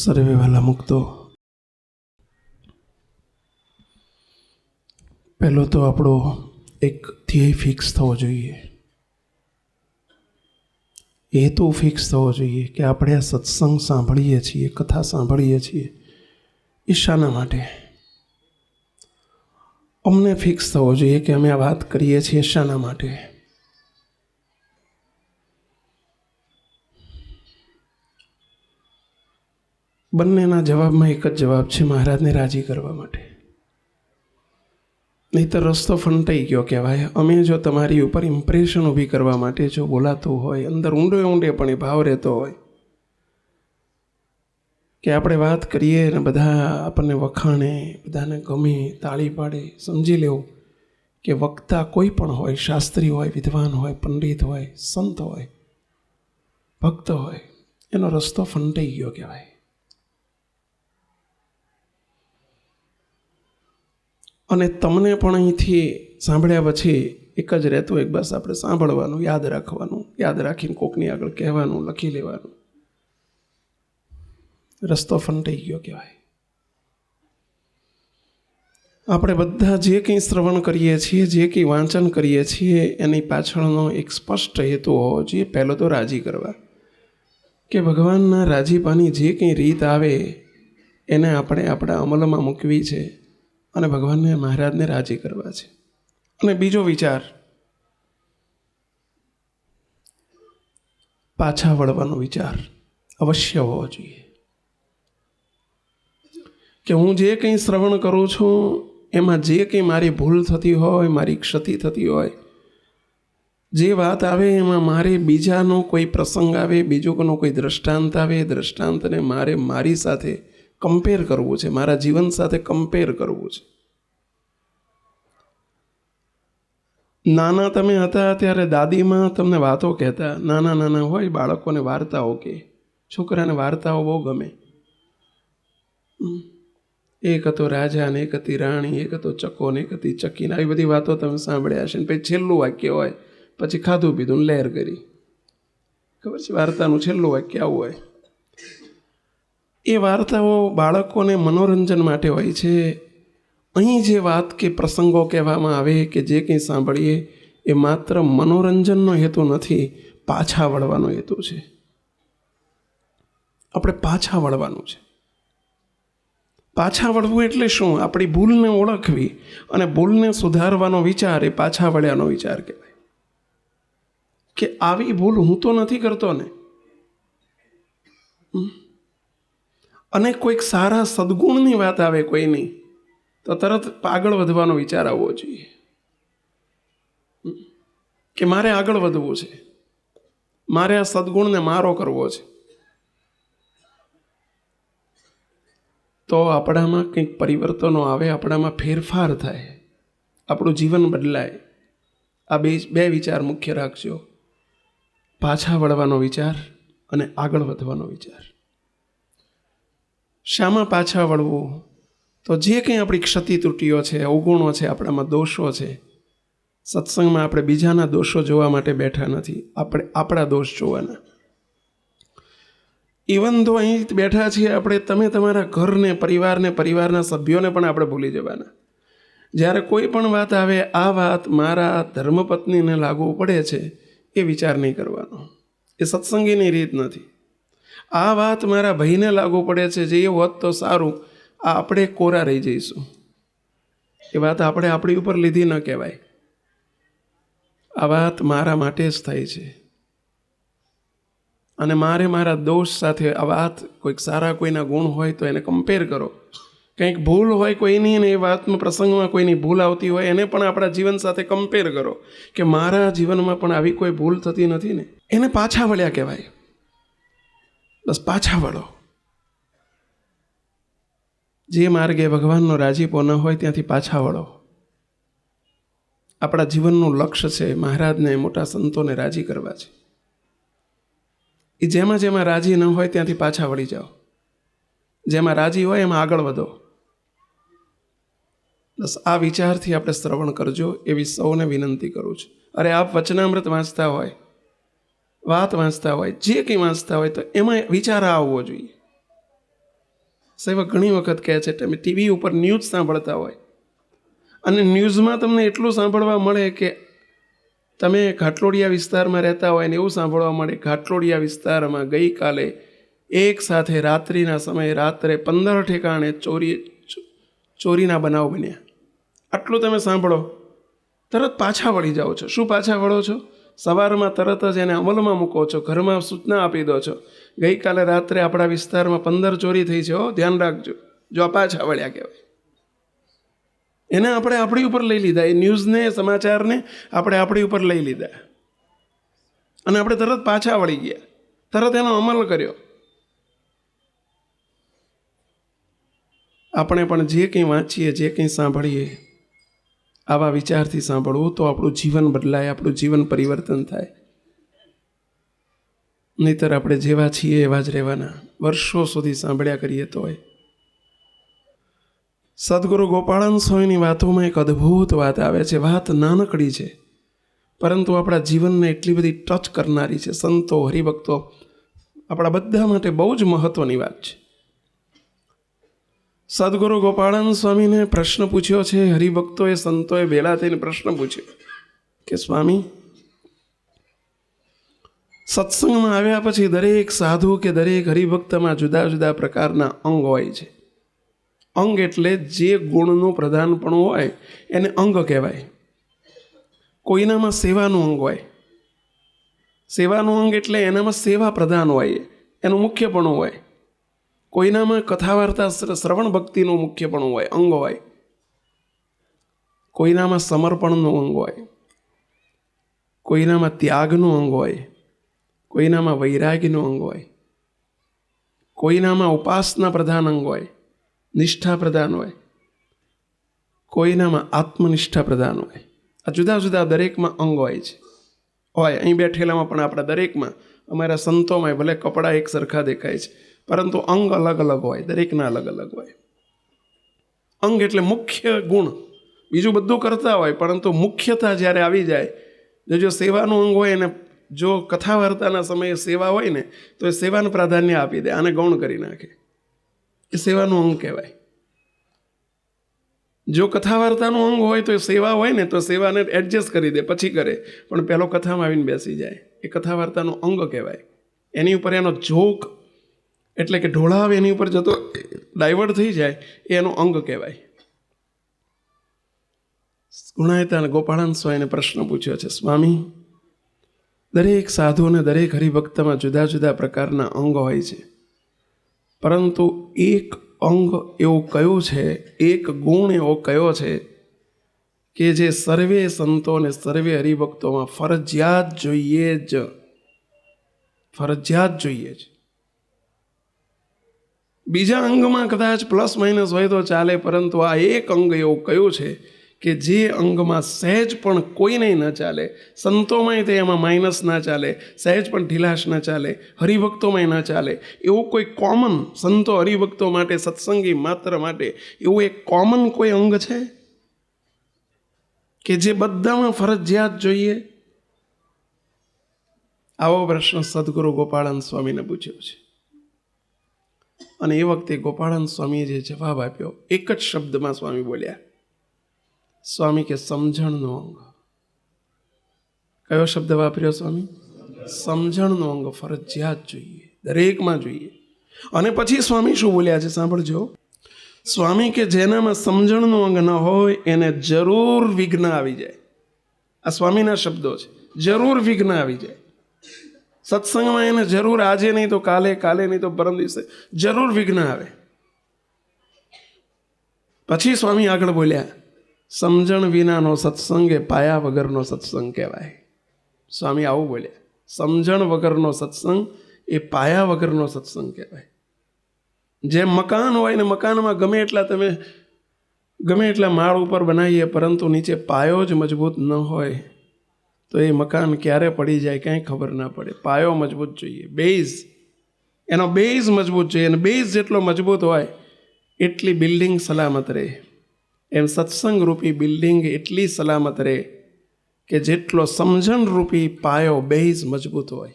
સર્વે વાલા મુક્તો, પહેલો તો આપણો એક ધ્યેય ફિક્સ થવો જોઈએ, હેતુ ફિક્સ થવો જોઈએ કે આપણે આ સત્સંગ સાંભળીએ છીએ, કથા સાંભળીએ છીએ એ શાના માટે. અમને ફિક્સ થવો જોઈએ કે અમે આ વાત કરીએ છીએ શાના માટે. બંનેના જવાબમાં એક જ જવાબ છે, મહારાજને રાજી કરવા માટે. નહીં તો રસ્તો ફંટાઈ ગયો કહેવાય. અમે જો તમારી ઉપર ઇમ્પ્રેશન ઊભી કરવા માટે જો બોલાતું હોય, અંદર ઊંડે પણ એ ભાવ રહેતો હોય કે આપણે વાત કરીએ ને બધા આપણને વખાણે, બધાને ગમે, તાળી પાડે, સમજી લેવું કે વક્તા કોઈ પણ હોય, શાસ્ત્રી હોય, વિદ્વાન હોય, પંડિત હોય, સંત હોય, ભક્ત હોય, એનો રસ્તો ફંટાઈ ગયો કહેવાય. અને તમને પણ અહીંથી સાંભળ્યા પછી એક જ રહેતું, એક બસ આપણે સાંભળવાનું, યાદ રાખવાનું, યાદ રાખીને કોકની આગળ કહેવાનું, લખી લેવાનું. રસ્તો ફંટાઈ ગયો કહેવાય. આપણે બધા જે કંઈ શ્રવણ કરીએ છીએ, જે કંઈ વાંચન કરીએ છીએ, એની પાછળનો એક સ્પષ્ટ હેતુ હોવો જોઈએ. પહેલો તો રાજી કરવા, કે ભગવાનના રાજીપાની જે કંઈ રીત આવે એને આપણે આપણા અમલમાં મૂકવી છે અને ભગવાનને, મહારાજને રાજી કરવા છે. અને બીજો વિચાર, પાછા વળવાનો વિચાર અવશ્ય હોવો જોઈએ કે હું જે કંઈ શ્રવણ કરું છું એમાં જે કંઈ મારી ભૂલ થતી હોય, મારી ક્ષતિ થતી હોય, જે વાત આવે એમાં મારે બીજાનો કોઈ પ્રસંગ આવે, બીજોનો કોઈ દ્રષ્ટાંત આવે, દ્રષ્ટાંતને મારે મારી સાથે કમ્પેર કરવું છે, મારા જીવન સાથે કમ્પેર કરવું છે. નાના તમે હતા ત્યારે દાદીમાં તમને વાતો કહેતા, નાના નાના હોય બાળકોને વાર્તાઓ કહે. છોકરાને વાર્તાઓ બહુ ગમે. એક હતો રાજા ને એક હતી રાણી, એક હતો ચકો ને એક હતી ચકી, આવી બધી વાતો તમે સાંભળ્યા હશે. પછી છેલ્લું વાક્ય હોય, પછી ખાધું પીધું લહેર કરી. ખબર છે વાર્તાનું છેલ્લું વાક્ય આવું હોય. એ વાર્તાઓ બાળકોને મનોરંજન માટે હોય છે. અહીં જે વાત કે પ્રસંગો કહેવામાં આવે કે જે કંઈ સાંભળીએ એ માત્ર મનોરંજનનો હેતુ નથી, પાછા વળવાનો હેતુ છે. આપણે પાછા વળવાનું છે. પાછા વળવું એટલે શું? આપણી ભૂલને ઓળખવી અને ભૂલને સુધારવાનો વિચાર એ પાછા વળ્યાનો વિચાર કહેવાય. કે આવી ભૂલ હું તો નથી કરતો ને. અને કોઈક સારા સદગુણની વાત આવે કોઈની, તો તરત આગળ વધવાનો વિચાર આવવો જોઈએ કે મારે આગળ વધવું છે, મારે આ સદગુણને મારો કરવો છે. તો આપણામાં કંઈક પરિવર્તનો આવે, આપણામાં ફેરફાર થાય, આપણું જીવન બદલાય. આ બે વિચાર મુખ્ય રાખજો, પાછા વળવાનો વિચાર અને આગળ વધવાનો વિચાર. શામાં પાછા વળવું? તો જે કંઈ આપણી ક્ષતિ ત્રુટીઓ છે, અવગુણો છે, આપણામાં દોષો છે, સત્સંગમાં આપણે બીજાના દોષો જોવા માટે બેઠા નથી, આપણે આપણા દોષ જોવાના. ઇવન તો અહીં બેઠા છીએ આપણે, તમે તમારા ઘરને, પરિવારને, પરિવારના સભ્યોને પણ આપણે ભૂલી જવાના. જ્યારે કોઈ પણ વાત આવે, આ વાત મારા ધર્મપત્નીને લાગુ પડે છે એ વિચાર નહીં કરવાનો. એ સત્સંગીની રીત નથી. આ વાત મારા ભાઈને લાગુ પડે છે, જે હોત તો સારું, આ આપણે કોરા રહી જઈશું. એ વાત આપણે આપણી ઉપર લીધી ન કહેવાય. આ વાત મારા માટે જ થાય છે અને મારે મારા દોષ સાથે આ વાત, કોઈક સારા કોઈના ગુણ હોય તો એને કમ્પેર કરો. કંઈક ભૂલ હોય કોઈની ને એ વાતમાં, પ્રસંગમાં કોઈની ભૂલ આવતી હોય, એને પણ આપણા જીવન સાથે કમ્પેર કરો કે મારા જીવનમાં પણ આવી કોઈ ભૂલ થતી નથી ને. એને પાછા વળ્યા કહેવાય. બસ પાછા વળો. જે માર્ગે ભગવાનનો રાજીપો ન હોય ત્યાંથી પાછા વળો. આપણા જીવનનું લક્ષ્ય છે મહારાજને, મોટા સંતોને રાજી કરવા છે. એ જેમાં જેમાં રાજી ન હોય ત્યાંથી પાછા વળી જાઓ. જેમાં રાજી હોય એમાં આગળ વધો. બસ આ વિચારથી આપણે શ્રવણ કરજો એવી સૌને વિનંતી કરું છું. અરે આપ વચનામૃત વાંચતા હોય, વાત વાંચતા હોય, જે કંઈ વાંચતા હોય, તો એમાં વિચાર આવવો જોઈએ સેવક ઘણી વખત કહે છે તમે ટીવી ઉપર ન્યૂઝ સાંભળતા હોય અને ન્યૂઝમાં તમને એટલું સાંભળવા મળે કે તમે ઘાટલોડિયા વિસ્તારમાં રહેતા હોય ને એવું સાંભળવા મળે ઘાટલોડિયા વિસ્તારમાં ગઈકાલે એક સાથે રાત્રિના સમયે રાત્રે 15 ઠેકાણે ચોરીના બનાવ બન્યા. આટલું તમે સાંભળો તરત પાછા વળી જાઓ છો. શું પાછા વળો છો? સવારમાં તરત જ એને અમલમાં મૂકો છો, ઘરમાં સૂચના આપી દો છો, ગઈકાલે રાત્રે આપણા વિસ્તારમાં 15 ચોરી થઈ છે, ધ્યાન રાખજો. જો આ પાછા વળ્યા કહેવાય. એને આપણે આપણી ઉપર લઈ લીધા, એ ન્યૂઝને સમાચારને આપણે આપણી ઉપર લઈ લીધા અને આપણે તરત પાછા વળી ગયા, તરત એનો અમલ કર્યો. આપણે પણ જે કંઈ વાંચીએ, જે કંઈ સાંભળીએ, આવા વિચારથી સાંભળવું તો આપણું જીવન બદલાય, આપણું જીવન પરિવર્તન થાય. નહીંતર આપણે જેવા છીએ એવા જ રહેવાના, વર્ષો સુધી સાંભળ્યા કરીએ તોય. સદગુરુ ગોપાળન સ્વામીની વાતોમાં એક અદ્ભુત વાત આવે છે. વાત નાનકડી છે પરંતુ આપણા જીવનને એટલી બધી ટચ કરનારી છે. સંતો, હરિભક્તો આપણા બધા માટે બહુ જ મહત્વની વાત છે. સદગુરુ ગોપાળન સ્વામીને પ્રશ્ન પૂછ્યો છે. હરિભક્તોએ, સંતોએ ભેળા થઈને પ્રશ્ન પૂછ્યો કે સ્વામી, સત્સંગમાં આવ્યા પછી દરેક સાધુ કે દરેક હરિભક્તમાં જુદા જુદા પ્રકારના અંગ હોય છે. અંગ એટલે જે ગુણનું પ્રધાનપણું હોય એને અંગ કહેવાય. કોઈનામાં સેવાનું અંગ હોય. સેવાનું અંગ એટલે એનામાં સેવા પ્રધાન હોય, એનું મુખ્યપણું હોય. કોઈનામાં કથા વાર્તા શ્રવણ ભક્તિનું મુખ્યપણું હોય, અંગ હોય. કોઈનામાં સમર્પણનું અંગ હોય, કોઈનામાં ત્યાગનું અંગ હોય, કોઈનામાં વૈરાગ્યનું અંગ હોય, કોઈનામાં ઉપાસના પ્રધાન અંગ હોય, નિષ્ઠા પ્રધાન હોય, કોઈનામાં આત્મનિષ્ઠા પ્રધાન હોય. આ જુદા જુદા દરેકમાં અંગ હોય છે. અહીં બેઠેલામાં પણ આપણા દરેકમાં, અમારા સંતોમાં ભલે કપડાં એક સરખા દેખાય છે પરંતુ અંગ અલગ અલગ હોય, દરેકના અલગ અલગ હોય. અંગ એટલે મુખ્ય ગુણ. બીજું બધું કરતા હોય પરંતુ મુખ્યતા જ્યારે આવી જાય, જો સેવાનું અંગ હોય ને જો કથા વાર્તાના સમયે સેવા હોય ને તો એ સેવાને પ્રાધાન્ય આપી દે, આને ગૌણ કરી નાખે, એ સેવાનું અંગ કહેવાય. જો કથા વાર્તાનું અંગ હોય તો એ સેવા હોય ને તો સેવાને એડજસ્ટ કરી દે, પછી કરે, પણ પહેલો કથામાં આવીને બેસી જાય, એ કથા વાર્તાનું અંગ કહેવાય. એની ઉપર એનો ઝોક એટલે કે ઢોળાવ એની ઉપર જતો ડાયવર્ટ થઈ જાય, એ એનો અંગ કહેવાય. ગુણાયતા ગોપાળન સ્વામીને પ્રશ્ન પૂછ્યો છે, સ્વામી, દરેક સાધુ અને દરેક હરિભક્તમાં જુદા જુદા પ્રકારના અંગ હોય છે, પરંતુ એક અંગ એવું કયું છે, એક ગુણ એવો કયો છે કે જે સર્વે સંતો અને સર્વે હરિભક્તોમાં ફરજિયાત જોઈએ જ, ફરજિયાત જોઈએ જ. બીજા અંગમાં કદાચ પ્લસ માઇનસ હોય તો ચાલે, પરંતુ આ એક અંગ એવું કયું છે કે જે અંગમાં સહેજ પણ કોઈને ન ચાલે. સંતોમાંય તે એમાં માઇનસ ના ચાલે, સહેજ પણ ઢીલાશ ન ચાલે, હરિભક્તોમાંય ન ચાલે. એવું કોઈ કોમન સંતો હરિભક્તો માટે, સત્સંગી માત્ર માટે એવું એક કોમન કોઈ અંગ છે કે જે બધામાં ફરજિયાત જોઈએ? આવો પ્રશ્ન સદગુરુ ગોપાળન સ્વામીને પૂછ્યો છે. અને એ વખતે ગોપાળન સ્વામીએ જે જવાબ આપ્યો, એક જ શબ્દમાં સ્વામી બોલ્યા. સ્વામી કે સમજણનો અંગ. કયો શબ્દ વાપર્યો સ્વામી? સમજણનો અંગ ફરજિયાત જોઈએ, દરેકમાં જોઈએ. અને પછી સ્વામી શું બોલ્યા છે સાંભળજો. સ્વામી કે જેનામાં સમજણનો અંગ ન હોય એને જરૂર વિઘ્ન આવી જાય. આ સ્વામીના શબ્દો છે. જરૂર વિઘ્ન આવી જાય સત્સંગમાં, એને જરૂર આજે નહીં તો કાલે, કાલે નહીં તો પરમ દિવસે જરૂર વિઘ્ન આવે. પછી સ્વામી આગળ બોલ્યા, સમજણ વિનાનો સત્સંગ એ પાયા વગરનો સત્સંગ કહેવાય. સ્વામી આવું બોલ્યા, સમજણ વગરનો સત્સંગ એ પાયા વગરનો સત્સંગ કહેવાય. જેમ મકાન હોય ને મકાનમાં ગમે એટલા માળ ઉપર બનાવીએ પરંતુ નીચે પાયો જ મજબૂત ન હોય તો એ મકાન ક્યારે પડી જાય કાંઈ ખબર ના પડે. પાયો મજબૂત જોઈએ, બેઝ, એનો બેઝ મજબૂત જોઈએ. અને બેઝ જેટલો મજબૂત હોય એટલી બિલ્ડિંગ સલામત રહે. એમ સત્સંગ રૂપી બિલ્ડિંગ એટલી સલામત રહે કે જેટલો સમજણ રૂપી પાયો, બેઝ મજબૂત હોય.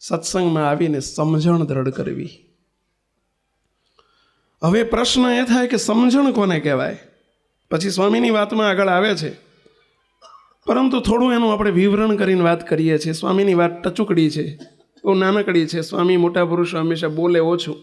સત્સંગમાં આવીને સમજણ દ્રઢ કરવી, હવે પ્રશ્ન એ થાય કે સમજણ કોને કહેવાય? પછી સ્વામીની વાતમાં આગળ આવે છે, પરંતુ થોડું એનું આપણે વિવરણ કરીને વાત કરીએ છીએ. સ્વામીની વાત ટચુકડી છે, બહુ નાનકડી છે. સ્વામી મોટા પુરુષો હંમેશા બોલે ઓછું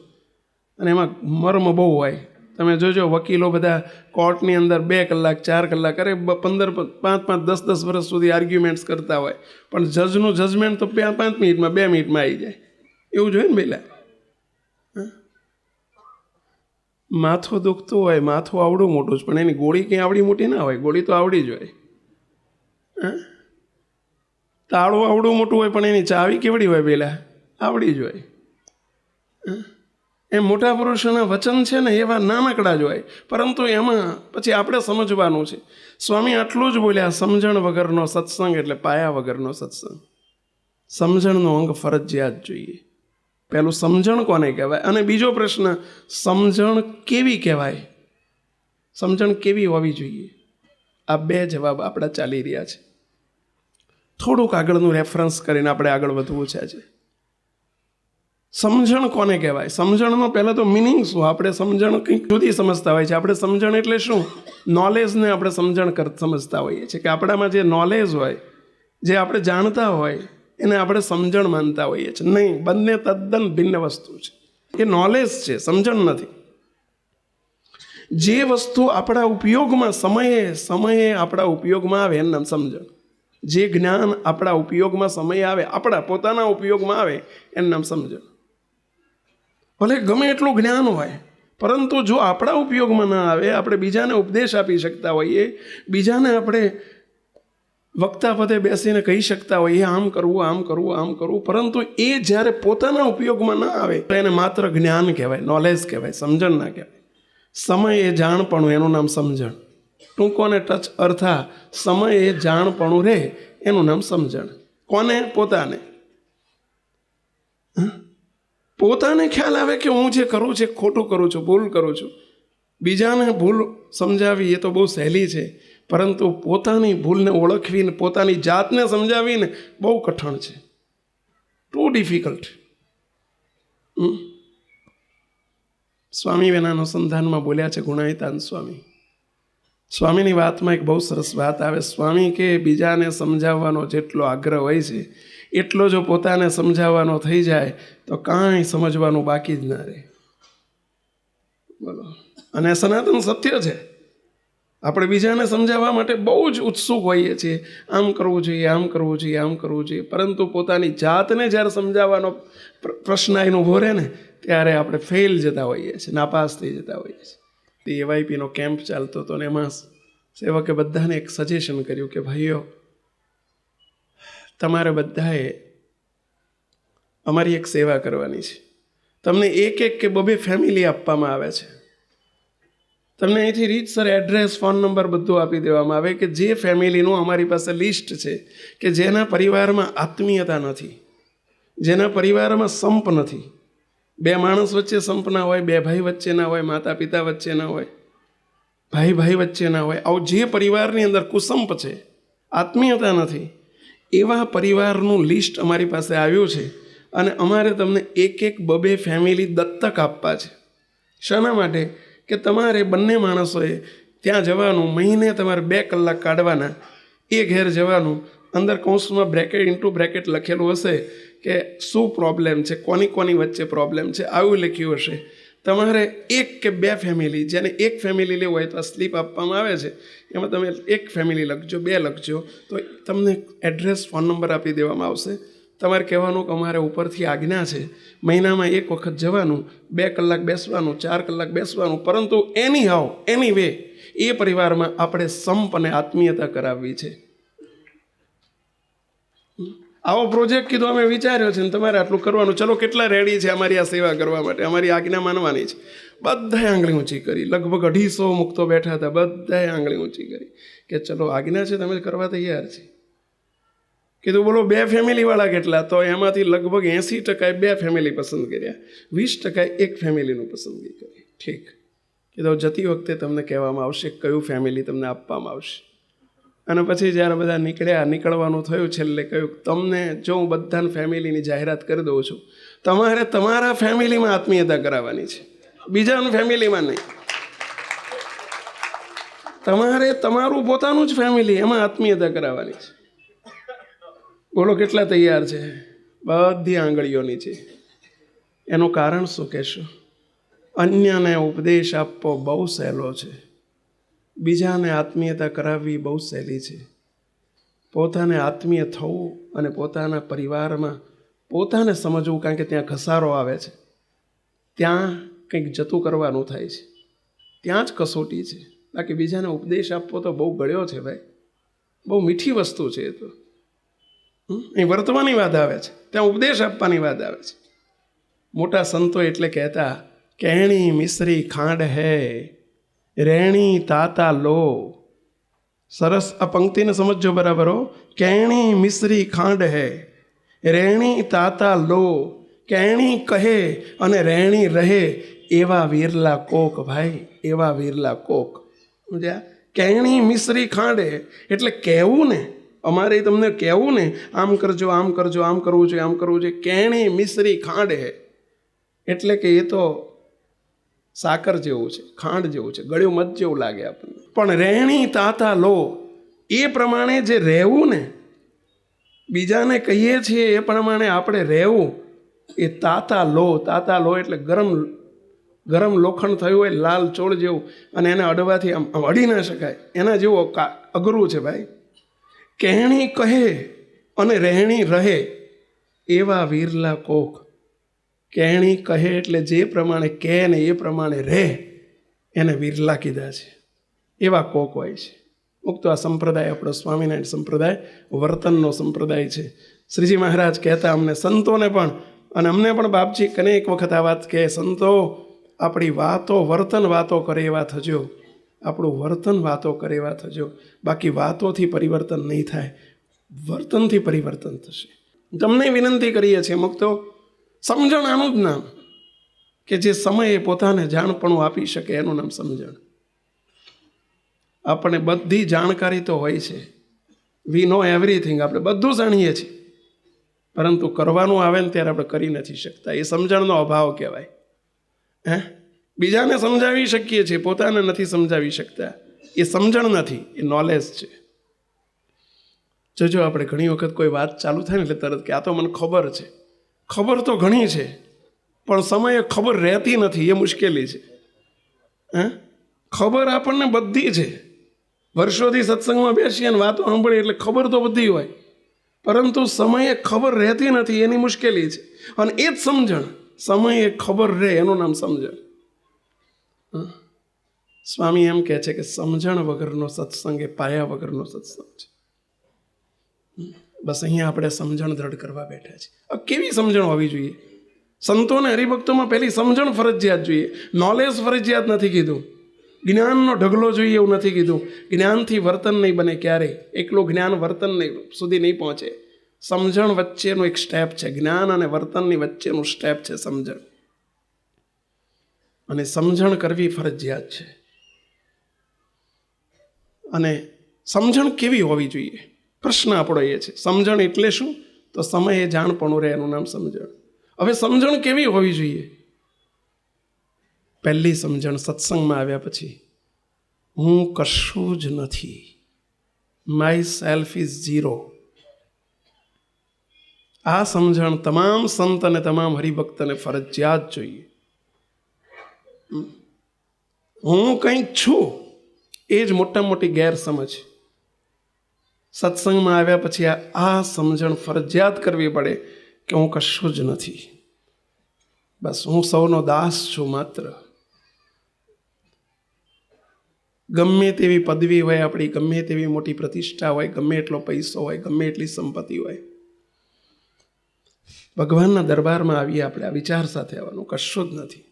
અને એમાં મર્મ બહુ હોય. તમે જોજો વકીલો બધા કોર્ટની અંદર 2 કલાક 4 કલાક 15 5 10 વર્ષ સુધી આર્ગ્યુમેન્ટ્સ કરતા હોય, પણ જજનું જજમેન્ટ તો 5 મિનિટમાં 2 મિનિટમાં આવી જાય. એવું જોઈએ ને પહેલાં. માથું દુખતું હોય, માથું આવડું મોટું જ, પણ એની ગોળી કંઈ આવડી મોટી ના હોય. ગોળી તો આવડી જ હોય. તાળું આવડું મોટું હોય, પણ એની ચાવી કેવડી હોય? પહેલાં આવડી જ હોય. એમ મોટા પુરુષોના વચન છે ને એવા નાનકડા જ હોય, પરંતુ એમાં પછી આપણે સમજવાનું છે. સ્વામી આટલું જ બોલ્યા, સમજણ વગરનો સત્સંગ એટલે પાયા વગરનો સત્સંગ. સમજણનો અંગ ફરજિયાત જોઈએ. પહેલું સમજણ કોને કહેવાય? અને બીજો પ્રશ્ન, સમજણ કેવી કહેવાય? સમજણ કેવી હોવી જોઈએ? આ 2 જવાબ આપણા ચાલી રહ્યા છે. થોડુંક આગળનું રેફરન્સ કરીને આપણે આગળ વધવું છે આજે. સમજણ કોને કહેવાય? સમજણનો પહેલાં તો મિનિંગ શું? આપણે સમજણ કંઈક જુદી સમજતા હોય છે. આપણે સમજણ એટલે શું? નોલેજને આપણે સમજણ સમજતા હોઈએ છીએ, કે આપણામાં જે નોલેજ હોય, જે આપણે જાણતા હોય, એને આપણે સમજણ માનતા હોઈએ છીએ. નહીં, બંને તદ્દન ભિન્ન વસ્તુ છે. એ નોલેજ છે, સમજણ નથી. જે વસ્તુ આપણા ઉપયોગમાં સમયે આપણા ઉપયોગમાં આવે એનું નામ સમજણ. જે જ્ઞાન આપણા ઉપયોગમાં સમય આવે, આપણા પોતાના ઉપયોગમાં આવે, એનું નામ સમજણ. ભલે ગમે એટલું જ્ઞાન હોય, પરંતુ જો આપણા ઉપયોગમાં ના આવે, આપણે બીજાને ઉપદેશ આપી શકતા હોઈએ, બીજાને આપણે વક્તા પદે બેસીને કહી શકતા હોઈએ આમ કરવું, આમ કરવું, આમ કરવું, પરંતુ એ જ્યારે પોતાના ઉપયોગમાં ના આવે તો એને માત્ર જ્ઞાન કહેવાય, નોલેજ કહેવાય, સમજણ ના કહેવાય. સમય એ જાણપણું, એનું નામ સમજણ. ટૂંકોને ટચ અર્થા સમય એ જાણપણું રે, એનું નામ સમજણ. કોને? પોતાને. પોતાને ખ્યાલ આવે કે હું જે કરું છું ખોટું કરું છું, ભૂલ કરું છું. બીજાને ભૂલ સમજાવી એ તો બહુ સહેલી છે, પરંતુ પોતાની ભૂલને ઓળખવીને પોતાની જાતને સમજાવીને બહુ કઠણ છે. Two difficult. સ્વામી એના અનુસંધાનમાં બોલ્યા છે, ગુણાયતાન સ્વામી. સ્વામીની વાતમાં એક બહુ સરસ વાત આવે. સ્વામી કે બીજાને સમજાવવાનો જેટલો આગ્રહ હોય છે, એટલો જો પોતાને સમજાવવાનો થઈ જાય તો કાંઈ સમજવાનું બાકી જ ના રહે. બોલો. અને સનાતન સત્ય છે. આપણે બીજાને સમજાવવા માટે બહુ જ ઉત્સુક હોઈએ છીએ, આમ કરવું જોઈએ, આમ કરવું જોઈએ, આમ કરવું જોઈએ, પરંતુ પોતાની જાતને જ્યારે સમજાવવાનો પ્રશ્ન આવીને ઊભો રહે ને, ત્યારે આપણે ફેલ જતા હોઈએ છીએ, નાપાસ થઈ જતા હોઈએ છીએ. એવાયપીનો કેમ્પ ચાલતો હતો ને એમાં સેવકે બધાને એક સજેશન કર્યું કે ભાઈઓ, તમારે બધાએ અમારી એક સેવા કરવાની છે. તમને એક કે 2 ફેમિલી આપવામાં આવે છે. તમને અહીંથી રીતસર એડ્રેસ, ફોન નંબર બધું આપી દેવામાં આવે કે જે ફેમિલીનું અમારી પાસે લિસ્ટ છે, કે જેના પરિવારમાં આત્મીયતા નથી, જેના પરિવારમાં સંપ નથી, 2 માણસ વચ્ચે સંપ ના હોય, 2 ભાઈ વચ્ચે ના હોય, માતા પિતા વચ્ચે ના હોય, ભાઈ વચ્ચે ના હોય, આવું જે પરિવારની અંદર કુસંપ છે, આત્મીયતા નથી, એવા પરિવારનું લિસ્ટ અમારી પાસે આવ્યું છે અને અમારે તમને એક 2 ફેમિલી દત્તક આપવા છે. શાના માટે? કે તમારે બંને માણસોએ ત્યાં જવાનું, મહિને તમારે 2 કલાક કાઢવાના, એ ઘેર જવાનું, અંદર કૌંસમાં બ્રેકેટ ઇન્ટુ બ્રેકેટ લખેલું હશે કે શું પ્રોબ્લેમ છે, કોની વચ્ચે પ્રોબ્લેમ છે, આવું લખ્યું હશે. તમારે 1 કે 2 ફેમિલી, જેને 1 ફેમિલી લેવું હોય તો આ સ્લીપ આપવામાં આવે છે, એમાં તમે 1 ફેમિલી લખજો, 2 લખજો, તો તમને એડ્રેસ, ફોન નંબર આપી દેવામાં આવશે. તમારે કહેવાનું કે અમારે ઉપરથી આજ્ઞા છે, મહિનામાં 1 વખત જવાનું, 2 કલાક બેસવાનું, 4 કલાક બેસવાનું, પરંતુ એની વે એ પરિવારમાં આપણે સંપ અને આત્મીયતા કરાવવી છે. આવો પ્રોજેક્ટ કીધો અમે વિચાર્યો છે ને તમારે આટલું કરવાનું. ચલો, કેટલા રેડી છે અમારી આ સેવા કરવા માટે, અમારી આજ્ઞા માનવાની છે? બધાએ આંગળી ઊંચી કરી. લગભગ 250 મુક્તો બેઠા હતા, બધાએ આંગળી ઊંચી કરી કે ચલો આજ્ઞા છે, તમે કરવા તૈયાર છે. કીધું બોલો 2 ફેમિલીવાળા કેટલા? તો એમાંથી લગભગ 80% 2 ફેમિલી પસંદ કર્યા, 20% 1 ફેમિલીનું પસંદગી કરી. ઠીક. કીધું જતી વખતે તમને કહેવામાં આવશે કયું ફેમિલી તમને આપવામાં આવશે. અને પછી જ્યારે બધા નીકળવાનું થયું, છેલ્લે કહ્યું તમને જો હું બધાને ફેમિલીની જાહેરાત કરી દઉં છું, તમારે તમારા ફેમિલીમાં આત્મીયતા કરાવવાની છે. બીજાનું ફેમિલીમાં નહીં. તમારે તમારું પોતાનું જ ફેમિલી, એમાં આત્મીયતા કરાવવાની છે. બોલો કેટલા તૈયાર છે? બધી આંગળીઓની છે. એનું કારણ શું કહેશો? અન્યને ઉપદેશ આપવો બહુ સહેલો છે, બીજાને આત્મીયતા કરાવવી બહુ સહેલી છે. પોતાને આત્મીય થવું અને પોતાના પરિવારમાં પોતાને સમજવું, કારણ કે ત્યાં ઘસારો આવે છે, ત્યાં કંઈક જતું કરવાનું થાય છે, ત્યાં જ કસોટી છે. બાકી બીજાને ઉપદેશ આપવો તો બહુ ગળ્યો છે ભાઈ, બહુ મીઠી વસ્તુ છે. એ તો અહીં વર્તવાની વાત આવે છે, ત્યાં ઉપદેશ આપવાની વાત આવે છે. મોટા સંતો એટલે કહેતા, કહેણી મિશ્રી ખાંડ હે રેણી તાતા લો. સરસ આ પંક્તિને સમજો બરાબર હો. કહેણી મિશ્રી ખાંડ હે રેણી તાતા લો. કહેણી કહે અને રેણી રહે એવા વીરલા કોક ભાઈ, એવા વીરલા કોક. સમજ્યા? કહેણી મિશ્રી ખાંડ હે એટલે કહેવું ને, અમારે તમને કહેવું ને, આમ કરજો, આમ કરજો, આમ કરવું જોઈએ, આમ કરવું જોઈએ. કહેણી મિશ્રી ખાંડ હે એટલે કે એ તો સાકર જેવું છે, ખાંડ જેવું છે, ગળ્યું મધ જેવું લાગે આપણને. પણ રહેણી તાતા લો, એ પ્રમાણે જે રહેવું ને, બીજાને કહીએ છીએ એ પ્રમાણે આપણે રહેવું, એ તાતા લો. તાતા લો એટલે ગરમ લોખંડ થયું હોય લાલ ચોળ જેવું, અને એને અડવાથી આમ અડી ના શકાય, એના જેવું અઘરું છે ભાઈ. કહેણી કહે અને રહેણી રહે એવા વીરલા કોક. કહેણી કહે એટલે જે પ્રમાણે કહે ને એ પ્રમાણે રહે, એને વીરલા કીધા છે. એવા કોક હોય છે. મુક્ત આ સંપ્રદાય આપણો સ્વામિનારાયણ સંપ્રદાય વર્તનનો સંપ્રદાય છે. શ્રીજી મહારાજ કહેતા અમને સંતોને પણ, અને અમને પણ બાપજી અનેક વખત આ વાત કહે, સંતો આપણી વાતો વર્તન વાતો કરે એવા થજો, આપણું વર્તન વાતો કરે એવા થજો. બાકી વાતોથી પરિવર્તન નહીં થાય, વર્તનથી પરિવર્તન થશે. તમને વિનંતી કરીએ છીએ મુક્તો, સમજણ આનું જ નામ, કે જે સમયે પોતાને જાણપણું આપી શકે એનું નામ સમજણ. આપણે બધી જાણકારી તો હોય છે, વી નો એવરીથિંગ, આપણે બધું જાણીએ છીએ, પરંતુ કરવાનું આવે ને ત્યારે આપણે કરી નથી શકતા. એ સમજણનો અભાવ કહેવાય. બીજાને સમજાવી શકીએ છીએ, પોતાને નથી સમજાવી શકતા. એ સમજણ નથી, એ નોલેજ છે. જોજો આપણે ઘણી વખત કોઈ વાત ચાલુ થાય ને એટલે તરત કે આ તો મને ખબર છે. ખબર તો ઘણી છે, પણ સમયે ખબર રહેતી નથી, એ મુશ્કેલી છે. ખબર આપણને બધી છે, વર્ષોથી સત્સંગમાં બેસીએ અને વાતો સાંભળીએ એટલે ખબર તો બધી હોય, પરંતુ સમયે ખબર રહેતી નથી, એની મુશ્કેલી છે. અને એ જ સમજણ, સમયે ખબર રહે એનું નામ સમજણ. સ્વામી એમ કહે છે કે સમજણ વગરનો સત્સંગ એ પાયા વગરનો સત્સંગ છે. બસ અહીંયા આપણે સમજણ દ્રઢ કરવા બેઠા છીએ. કેવી સમજણ હોવી જોઈએ? સંતોને હરિભક્તોમાં પહેલી સમજણ ફરજિયાત જોઈએ. નોલેજ ફરજિયાત નથી કીધું, જ્ઞાનનો ઢગલો જોઈએ એવું નથી કીધું. જ્ઞાનથી વર્તન નહીં બને ક્યારેય, એકલું જ્ઞાન વર્તન સુધી નહીં પહોંચે. સમજણ વચ્ચેનું એક સ્ટેપ છે, જ્ઞાન અને વર્તનની વચ્ચેનું સ્ટેપ છે સમજણ. અને સમજણ કરવી ફરજિયાત છે. અને સમજણ કેવી હોવી જોઈએ? પ્રશ્ન આપણો એ છે. સમજણ એટલે શું? તો સમયે જાણપણું રહે એનું નામ સમજણ. હવે સમજણ કેવી હોવી જોઈએ? પહેલી સમજણ સત્સંગમાં આવ્યા પછી, હું કશું જ નથી, માય સેલ્ફ ઇઝ ઝીરો. આ સમજણ તમામ સંત અને તમામ હરિભક્તને ફરજિયાત જોઈએ. હું કંઈક છું એ જ મોટામાં મોટી ગેરસમજ. સત્સંગમાં આવ્યા પછી આ સમજણ ફરજિયાત કરવી પડે કે હું કશું જ નથી, બસ હું સૌનો દાસ છું માત્ર. ગમે તેવી પદવી હોય આપણી, ગમે તેવી મોટી પ્રતિષ્ઠા હોય, ગમે એટલો પૈસો હોય, ગમે એટલી સંપત્તિ હોય, ભગવાનના દરબારમાં આવીએ આપણે આ વિચાર સાથે આવવાનું, કશું જ નથી.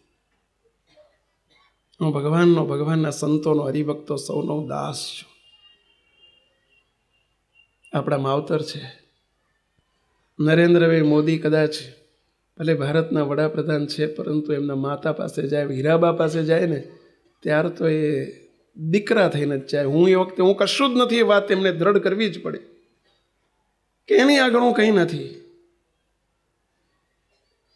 હું ભગવાનના સંતોનો, હરિભક્તો સૌનો દાસ છું. આપણા માવતર છે નરેન્દ્રભાઈ મોદી, કદાચ ભલે ભારતના વડાપ્રધાન છે, પરંતુ એમના માતા પાસે જાય, હીરાબા પાસે જાય ને, ત્યાર તો એ દીકરા થઈને જ જાય. હું એ વખતે હું કશું જ નથી, એ વાત એમને દ્રઢ કરવી જ પડે કે એની આગળ હું કંઈ નથી.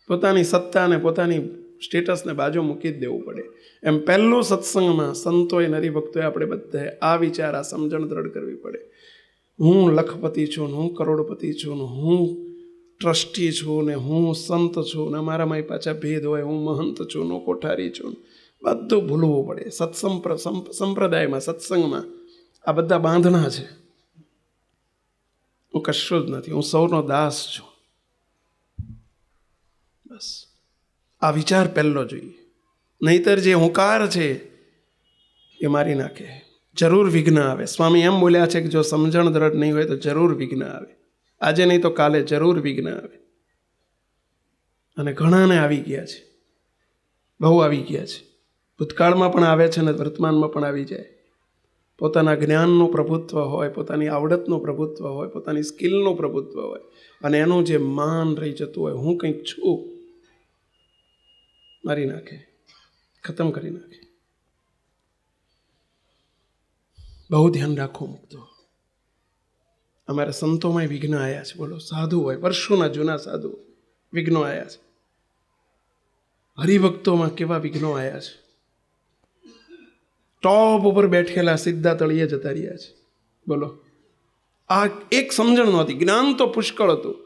પોતાની સત્તા અને પોતાની સ્ટેટસને બાજુ મૂકી જ દેવું પડે. એમ પહેલું સત્સંગમાં સંતોએ નરિભક્તોએ આપણે બધાએ આ વિચાર, આ સમજણ દ્રઢ કરવી પડે. હું લખપતિ છું, હું કરોડપતિ છું, હું ટ્રસ્ટી છું, ને હું સંત છું, ને અમારામાં પાછા ભેદ હોય, હું મહંત છું, હું કોઠારી છું, બધું ભૂલવું પડે. સંપ્રદાયમાં, સત્સંગમાં આ બધા બાંધના છે. હું કશું જ નથી, હું સૌનો દાસ છું. બસ આ વિચાર પહેલો જોઈએ. નહીતર જે હુંકાર છે એ મારી નાખે, જરૂર વિઘ્ન આવે. સ્વામી એમ બોલ્યા છે કે જો સમજણ દ્રઢ નહીં હોય તો જરૂર વિઘ્ન આવે. આજે નહીં તો કાલે જરૂર વિઘ્ન આવે. અને ઘણાને આવી ગયા છે, બહુ આવી ગયા છે. ભૂતકાળમાં પણ આવે છે ને વર્તમાનમાં પણ આવી જાય. પોતાના જ્ઞાનનું પ્રભુત્વ હોય, પોતાની આવડતનું પ્રભુત્વ હોય, પોતાની સ્કિલનું પ્રભુત્વ હોય, અને એનું જે માન રહી જતું હોય, હું કંઈક છું, મારી નાખે, ખતમ કરી નાખે. બહુ ધ્યાન રાખો મૂકતો. અમારા સંતોમાં વિઘ્ન આવ્યા છે. બોલો, સાધુ હોય, વર્ષોના જૂના સાધુ, વિઘ્નો આવ્યા છે. હરિભક્તોમાં કેવા વિઘ્નો આવ્યા છે. ટોપ ઉપર બેઠેલા સીધા તળિયે જતા રહ્યા છે. બોલો, આ એક સમજણ નહોતી. જ્ઞાન તો પુષ્કળ હતું,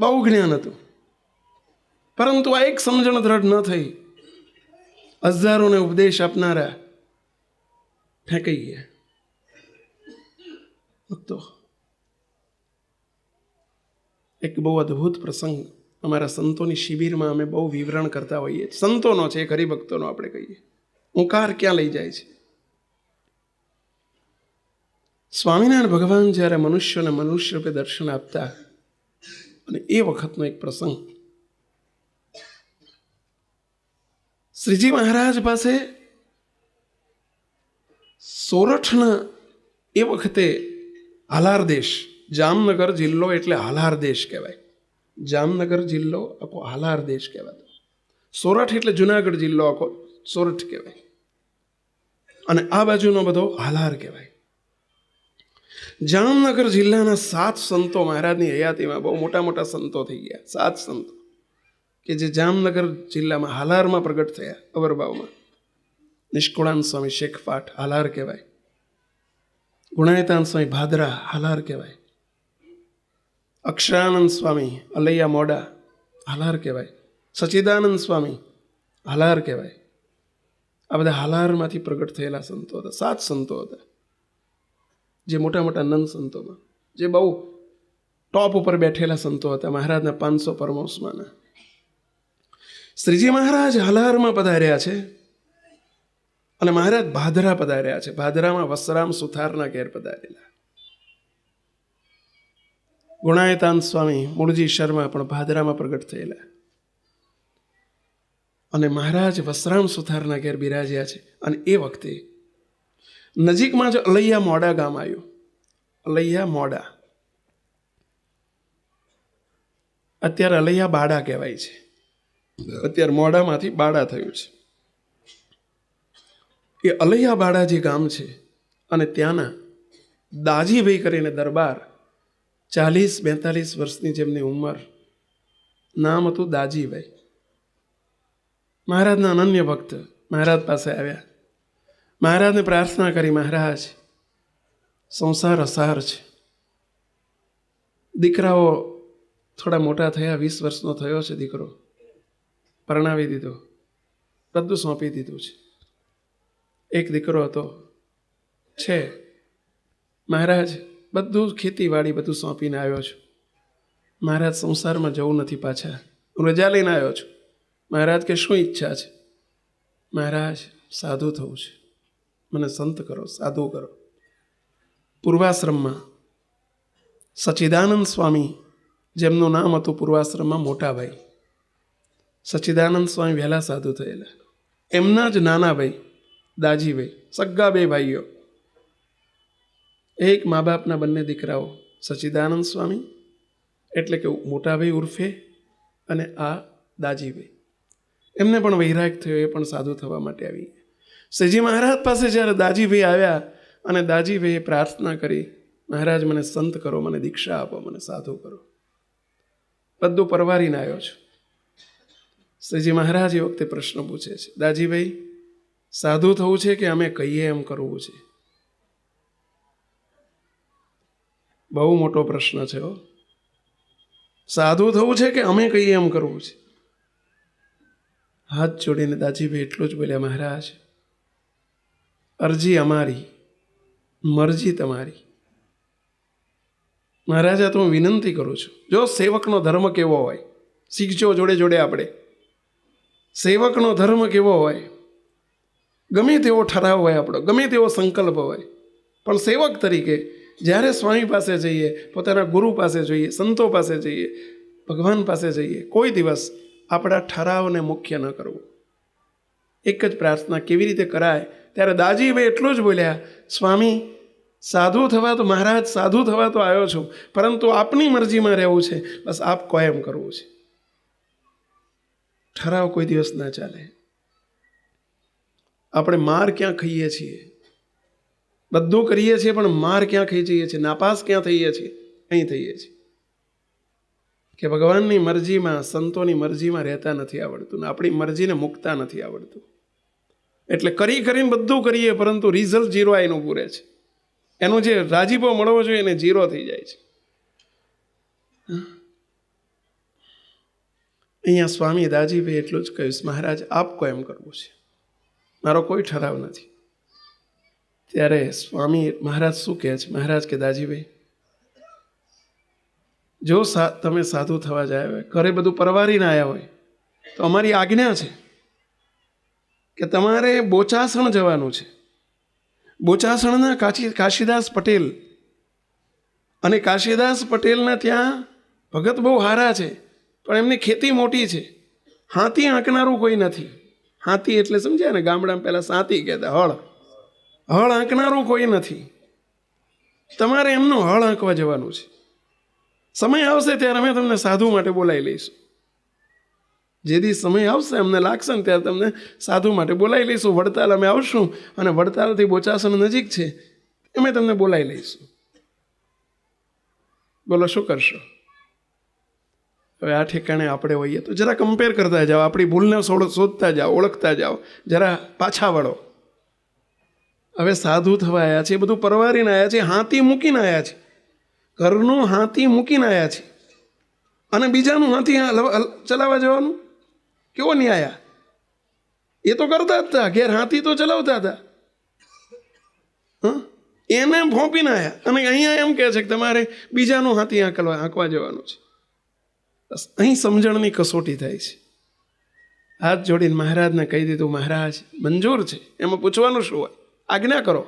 બહુ જ્ઞાન હતું, પરંતુ આ એક સમજણ દ્રઢ ન થઈ. હજારોને ઉપદેશ આપનારા ફેંકાઈ ગયા. તો એક બહુ અદ્ભુત પ્રસંગ અમારા સંતોની શિબિરમાં અમે બહુ વિવરણ કરતા હોઈએ. સંતોનો છે, એક હરિભક્તોનો આપણે કહીએ. હુંકાર ક્યાં લઈ જાય છે. સ્વામિનારાયણ ભગવાન જ્યારે મનુષ્યોને મનુષ્ય રૂપે દર્શન આપતા, અને એ વખતનો એક પ્રસંગ, શ્રીજી મહારાજ પાસે સોરઠના એ વખતે હાલાર દેશ, જામનગર જિલ્લો એટલે હાલાર દેશ કહેવાય. જામનગર જિલ્લો આખો હાલાર દેશ કહેવાતો. સોરઠ એટલે જુનાગઢ જિલ્લો આખો સોરઠ કહેવાય, અને આ બાજુનો બધો હાલાર કહેવાય. જામનગર જિલ્લાના 7 સંતો મહારાજની હયાતીમાં બહુ મોટા મોટા સંતો થઈ ગયા. 7 સંતો કે જે જામનગર જિલ્લામાં હાલારમાં પ્રગટ થયા. અવરબાવમાં નિષ્કુળાનંદ સ્વામી શેખપાટ હાલાર કહેવાય. ગુણાયતાન સ્વામી ભાદરા હાલાર કહેવાય. અક્ષરાનંદ સ્વામી અલૈયા મોડા હાલાર કહેવાય. સચ્ચિદાનંદ સ્વામી હાલાર કહેવાય. આ બધા હાલારમાંથી પ્રગટ થયેલા સંતો હતા. 7 સંતો હતા, જે મોટા મોટા નંદ સંતોમાં, જે બહુ ટોપ ઉપર બેઠેલા સંતો હતા. મહારાજના 500 પરમહંસમાંના. શ્રીજી મહારાજ હાલારમાં પધાર્યા છે, અને મહારાજ ભાદરા પધાર્યા છે. ભાદરામાં વસરામ સુથારના ઘેર પધારેલા. ગુણાયતાન સ્વામી મૂળજી શર્મા પણ ભાદરામાં પ્રગટ થયેલા, અને મહારાજ વસરામ સુથારના ઘેર બિરાજ્યા છે. અને એ વખતે નજીકમાં જ અલૈયા મોડા ગામ આવ્યું. અલૈયા મોડા, અત્યારે અલૈયા બાડા કહેવાય છે. અત્યારે મોડામાંથી બાડા થયું છે. એ અલૈયા બાડા જે ગામ છે, અને ત્યાંના દાજીભાઈ કરીને દરબાર, 40-42 વર્ષની જેમની ઉંમર, નામ હતું દાજીભાઈ. મહારાજના અનન્ય ભક્ત મહારાજ પાસે આવ્યા. મહારાજને પ્રાર્થના કરી, મહારાજ સંસાર અસાર છે, દીકરાઓ થોડા મોટા થયા, 20 વર્ષનો થયો છે દીકરો, પરણાવી દીધો, બધું સોંપી દીધું છે. એક દીકરો હતો છે, મહારાજ બધું ખેતીવાડી બધું સોંપીને આવ્યો છું. મહારાજ સંસારમાં જવું નથી પાછા, હું રજા લઈને આવ્યો છું. મહારાજ કે શું ઈચ્છા છે? મહારાજ સાધુ થવું છે, મને સંત કરો, સાધુ કરો. પૂર્વાશ્રમમાં સચ્ચિદાનંદ સ્વામી, જેમનું નામ હતું પૂર્વાશ્રમમાં મોટાભાઈ, સચ્ચિદાનંદ સ્વામી વહેલા સાધુ થયેલા. એમના જ નાના ભાઈ દાજીભાઈ, સગ્ગા 2 ભાઈઓ, એક મા બાપના બંને દીકરાઓ, સચ્ચિદાનંદ સ્વામી એટલે કે મોટાભાઈ ઉર્ફે, અને આ દાજીભાઈ. એમને પણ વૈરાગ થયો, એ પણ સાધુ થવા માટે આવી. શ્રીજી મહારાજ પાસે જ્યારે દાજીભાઈ આવ્યા, અને દાજીભાઈએ પ્રાર્થના કરી, મહારાજ મને સંત કરો, મને દીક્ષા આપો, મને સાધુ કરો. બધું પરવારીને આવ્યો છું. શ્રીજી મહારાજ એ વખતે પ્રશ્ન પૂછે છે, દાજીભાઈ સાધુ થવું છે કે અમે કહીએ એમ કરવું છે? બહુ મોટો પ્રશ્ન છે હો. સાધુ થવું છે કે અમે કહીએ એમ કરવું છે? હાથ જોડીને દાજીભાઈ એટલું જ બોલ્યા, મહારાજ અરજી અમારી, મરજી તમારી. મહારાજ આ તો હું વિનંતી કરું છું. જો સેવકનો ધર્મ કેવો હોય, શીખજો જોડે જોડે આપણે. સેવકનો ધર્મ કેવો હોય, ગમે તેવો ઠરાવ હોય આપણો, ગમે તેવો સંકલ્પ હોય, પણ સેવક તરીકે જ્યારે સ્વામી પાસે જઈએ, પોતાના ગુરુ પાસે જઈએ, સંતો પાસે જઈએ, ભગવાન પાસે જઈએ, કોઈ દિવસ આપણા ઠરાવને મુખ્ય ન કરવું. એક જ પ્રાર્થના કેવી રીતે કરાય? ત્યારે દાજીભાઈ એટલું જ બોલ્યા, સ્વામી સાધુ થવા તો, મહારાજ સાધુ થવા તો આવ્યો છું, પરંતુ આપની મરજીમાં રહેવું છે, બસ આપ કહો એમ કરવું છે. ઠરાવ કોઈ દિવસ ના ચાલે. આપણે માર ક્યાં ખાઈએ છીએ, બધું કરીએ છીએ, પણ માર ક્યાં ખાઈ જઈએ છીએ, નાપાસ ક્યાં થઈએ છીએ? અહીં થઈએ છીએ કે ભગવાનની મરજીમાં, સંતોની મરજીમાં રહેતા નથી આવડતું, ને આપણી મરજીને મૂકતા નથી આવડતું. એટલે કરીને બધું કરીએ, પરંતુ રિઝલ્ટ ઝીરો આવીને ઊભું રહે છે. એનો જે રાજીપો મળવો જોઈએ એને ઝીરો થઈ જાય છે. અહીંયા સ્વામી દાજીભાઈ એટલું જ કહ્યું, મહારાજ આપ કો એમ કરવું છે, મારો કોઈ ઠરાવ નથી. ત્યારે સ્વામી મહારાજ શું કહે છે? મહારાજ કે દાજીભાઈ જો તમે સાધુ થવા જાય હોય, ઘરે બધું પરવારીને આવ્યા હોય, તો અમારી આજ્ઞા છે કે તમારે બોચાસણ જવાનું છે. બોચાસણના કાશીદાસ પટેલ, અને કાશીદાસ પટેલના ત્યાં ભગત બહુ હારા છે, પણ એમની ખેતી મોટી છે. હાથી આંકનારું કોઈ નથી. હાથી એટલે સમજ્યા ને, ગામડામાં પહેલાં સાતી કહેતા, હળ આંકનારું કોઈ નથી. તમારે એમનું હળ આંકવા જવાનું છે. સમય આવશે ત્યારે અમે તમને સાધુ માટે બોલાવી લઈશું. જે દી સમય આવશે, અમને લાગશે ને ત્યારે તમને સાધુ માટે બોલાવી લઈશું. વડતાલ અમે આવશું, અને વડતાલથી બોચાસણ નજીક છે, અમે તમને બોલાવી લઈશું. બોલો શું કરશો? હવે આ ઠેકાણે આપણે હોઈએ તો જરા કમ્પેર કરતા જાઓ, આપણી ભૂલને શોધતા જાઓ, ઓળખતા જાઓ, જરા પાછા વળો. હવે સાધુ થવા આવ્યા છે, બધું પરવારીને આવ્યા છે, હાથી મૂકીને આવ્યા છે, ઘરનું હાથી મૂકીને આવ્યા છે, અને બીજાનું હાથી ચલાવવા જવાનું કેવો ન્યાય? એ તો કરતા જ હતા, ઘેર હાથી તો ચલાવતા હતા, એને ફોંપીને આવ્યા, અને અહીંયા એમ કહે છે કે તમારે બીજાનું હાથી આંકવા જવાનું છે. બસ અહીં સમજણની કસોટી થાય છે. હાથ જોડીને મહારાજને કહી દીધું, મહારાજ મંજૂર છે, એમાં પૂછવાનું શું હોય? આજ્ઞા કરો.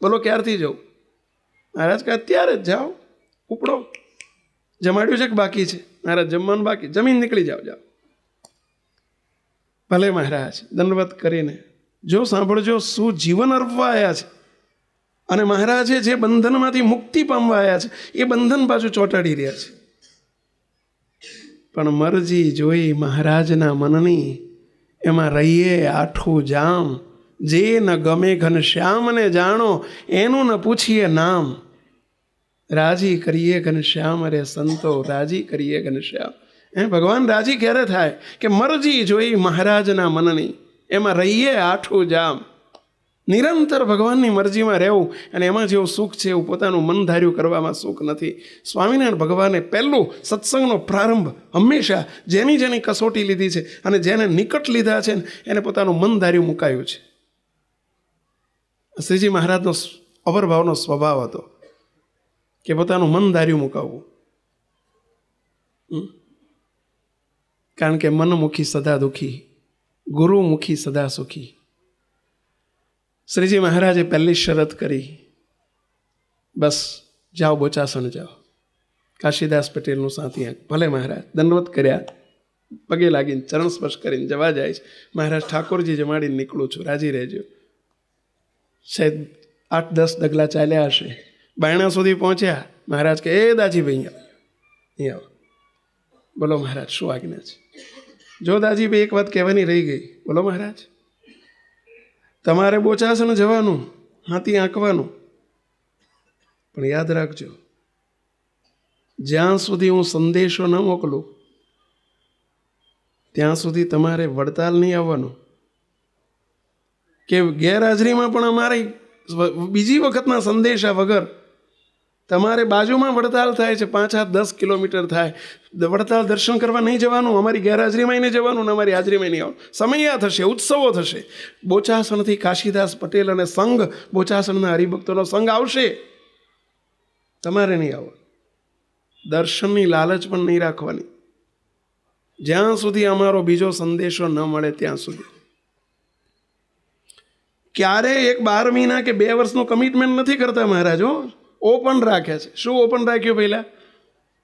બોલો ક્યારથી જવું? મહારાજ કે અત્યારે જ જાઓ, ઉપડો. જમાડ્યું છે કે બાકી છે? મહારાજ જમવાનું બાકી, જમીન નીકળી જાઓ. ભલે મહારાજ. દંડવત કરીને જો સાંભળજો, શું જીવન અર્પવા આવ્યા છે, અને મહારાજે જે બંધનમાંથી મુક્તિ પામવા આવ્યા છે, એ બંધન પાછું ચોંટાડી રહ્યા છે. પણ મરજી જોઈ મહારાજના મનની, એમાં રહીએ આઠું જામ. જે ન ગમે ઘનશ્યામને જાણો, એનું ન પૂછીએ નામ. રાજી કરીએ ઘનશ્યામ, અરે સંતો રાજી કરીએ ઘનશ્યામ. ભગવાન રાજી ક્યારે થાય? કે મરજી જોઈ મહારાજના મનની, એમાં રહીએ આઠું જામ. નિરંતર ભગવાનની મરજીમાં રહેવું, અને એમાં જેવું સુખ છે એવું પોતાનું મન ધાર્યું કરવામાં સુખ નથી. સ્વામિનારાયણ ભગવાને પહેલું સત્સંગનો પ્રારંભ હંમેશા જેની કસોટી લીધી છે, અને જેને નિકટ લીધા છે, એને પોતાનું મન ધાર્યું મુકાયું છે. શ્રીજી મહારાજનો અવરભાવનો સ્વભાવ હતો કે પોતાનું મન ધાર્યું મુકાવવું. કારણ કે મનમુખી સદા દુઃખી, ગુરુમુખી સદા સુખી. શ્રીજી મહારાજે પહેલી શરત કરી, બસ જાઓ બોચાસણ જાઓ. કાશીદાસ પટેલનું સાથી આંક. ભલે મહારાજ. દંડવત કર્યા, પગે લાગીને ચરણ સ્પર્શ કરીને જવા જાય છે. મહારાજ ઠાકોરજી જમાડીને નીકળું છું, રાજી રહેજો. સાહેબ 8-10 ડગલા ચાલ્યા હશે, બાયણા સુધી પહોંચ્યા. મહારાજ કે એ દાજીભાઈ અહીં આવો. બોલો મહારાજ શું આજ્ઞા છે? જો દાજીભાઈ એક વાત કહેવાની રહી ગઈ. બોલો મહારાજ. તમારે બોચાસણ જવાનું, હાથી આંકવાનું, પણ યાદ રાખજો, જ્યાં સુધી હું સંદેશો ન મોકલું ત્યાં સુધી તમારે વડતાલ નહીં આવવાનું. કે ગેરહાજરીમાં પણ અમારી બીજી વખતના સંદેશા વગર તમારે બાજુમાં વડતાલ થાય છે, 5-10 કિલોમીટર થાય, વડતાલ દર્શન કરવા નહીં જવાનું, અમારી ગેરહાજરીમાં નહીં જવાનું, અમારી હાજરીમાં નહીં આવવાનું. સમયા થશે, ઉત્સવો થશે. બોચાસણથી કાશીદાસ પટેલ અને સંઘ, બોચાસણના હરિભક્તોનો સંઘ આવશે, તમારે નહીં આવવાનું. દર્શનની લાલચ પણ નહીં રાખવાની જ્યાં સુધી અમારો બીજો સંદેશો ન મળે ત્યાં સુધી. ક્યારે 12 મહિના કે 2 વર્ષનું કમિટમેન્ટ નથી કરતા મહારાજો, ઓપન રાખે છે. શું ઓપન રાખ્યું? પહેલા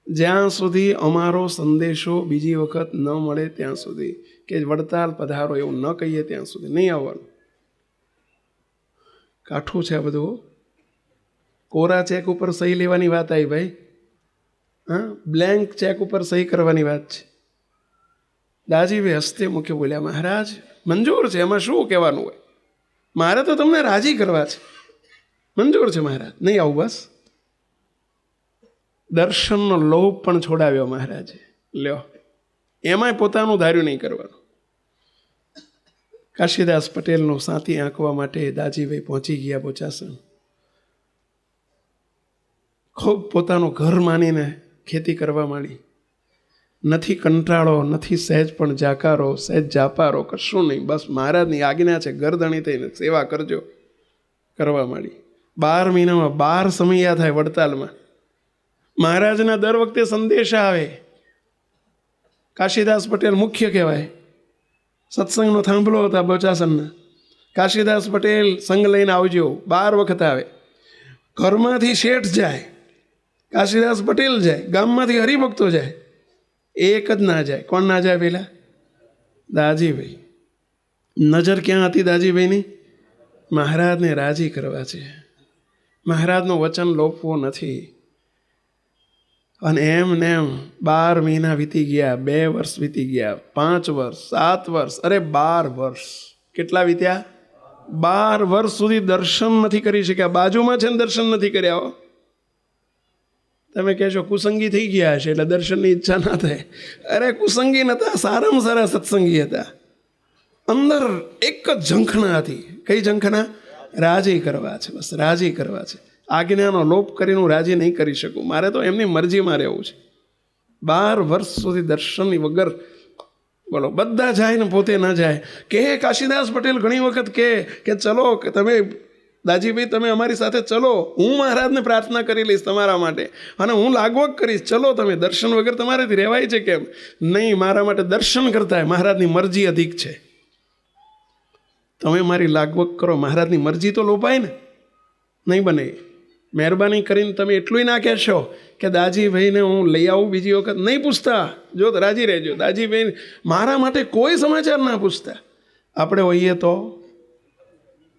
જ્યાં સુધી અમારો સંદેશો બીજી વખત ન મળે ત્યાં સુધી, કે વડતાલ પધારો એવું ન કહીએ ત્યાં સુધી નહીં આવવાનું. કાઠું છે આ બધું. કોરા ચેક ઉપર સહી લેવાની વાત આવી ભાઈ, હા, બ્લેન્ક ચેક ઉપર સહી કરવાની વાત છે. દાજીભાઈ હસ્તે મુખ્ય બોલ્યા, મહારાજ મંજૂર છે, એમાં શું કહેવાનું હોય, મારે તો તમને રાજી કરવા છે, મંજૂર છે મહારાજ, નહીં આવું બસ. દર્શનનો લોભ પણ છોડાવ્યો મહારાજે. લ્યો, એમાંય પોતાનું ધાર્યું નહીં કરવાનું. કાશીદાસ પટેલનું સાથી આંકવા માટે દાજીભાઈ પહોંચી ગયા બોચાસણ. ખૂબ પોતાનું ઘર માનીને ખેતી કરવા માંડી. નથી કંટાળો, નથી સહેજ પણ જાકારો, સહેજ જાપારો, કશું નહીં. બસ મહારાજની આજ્ઞા છે, ગરદણી થઈને સેવા કરજો, કરવા માંડી. 12 મહિનામાં 12 સમયા થાય વડતાલમાં. મહારાજના દર વખતે સંદેશા આવે. કાશીદાસ પટેલ મુખ્ય કહેવાય, સત્સંગનો થાંભલો હતા બોચાસણના. કાશીદાસ પટેલ સંગ લઈને આવજો, 12 વખત આવે. ઘરમાંથી શેઠ જાય, કાશીદાસ પટેલ જાય, ગામમાંથી હરિભક્તો જાય, એક જ ના જાય. કોણ ના જાય? પેલા દાજીભાઈ. નજર ક્યાં હતી દાજીભાઈની? મહારાજને રાજી કરવા છે, મહારાજનું વચન લોપવું નથી. અને એમ ને એમ 12 મહિના વીતી ગયા, 2 વર્ષ વીતી ગયા, 5 વર્ષ, 7 વર્ષ, અરે 12 વર્ષ. કેટલા વીત્યા? 12 વર્ષ સુધી દર્શન નથી કરી શક્યા. બાજુમાં છે ને દર્શન નથી કર્યા. તમે કહેશો કુસંગી થઈ ગયા હશે એટલે દર્શનની ઈચ્છા ના થાય. અરે કુસંગી નહોતા, સારામાં સારા સત્સંગી હતા. અંદર એક જ ઝંખના હતી. કઈ ઝંખના? રાજી કરવા છે, બસ રાજી કરવા છે. આજ્ઞાનો લોપ કરીને હું રાજી નહીં કરી શકું, મારે તો એમની મરજીમાં રહેવું છે. 12 વર્ષ સુધી દર્શનની વગર, બોલો, બધા જાય ને પોતે ન જાય. કે કાશીદાસ પટેલ ઘણી વખત કે ચલો, કે તમે દાજીભાઈ તમે અમારી સાથે ચલો, હું મહારાજને પ્રાર્થના કરી લઈશ તમારા માટે અને હું લાગવગ કરીશ, ચલો તમે. દર્શન વગર તમારેથી રહેવાય છે કેમ? નહીં, મારા માટે દર્શન કરતા મહારાજની મરજી અધિક છે. તમે મારી લાગવગ કરો, મહારાજની મરજી તો લોપાય ને, નહીં બને. મહેરબાની કરીને તમે એટલું ના કહેશો કે દાજીભાઈને હું લઈ આવું બીજી વખત. નહીં પૂછતા, જો રાજી રહેજો. દાજીભાઈ મારા માટે કોઈ સમાચાર ના પૂછતા. આપણે હોઈએ તો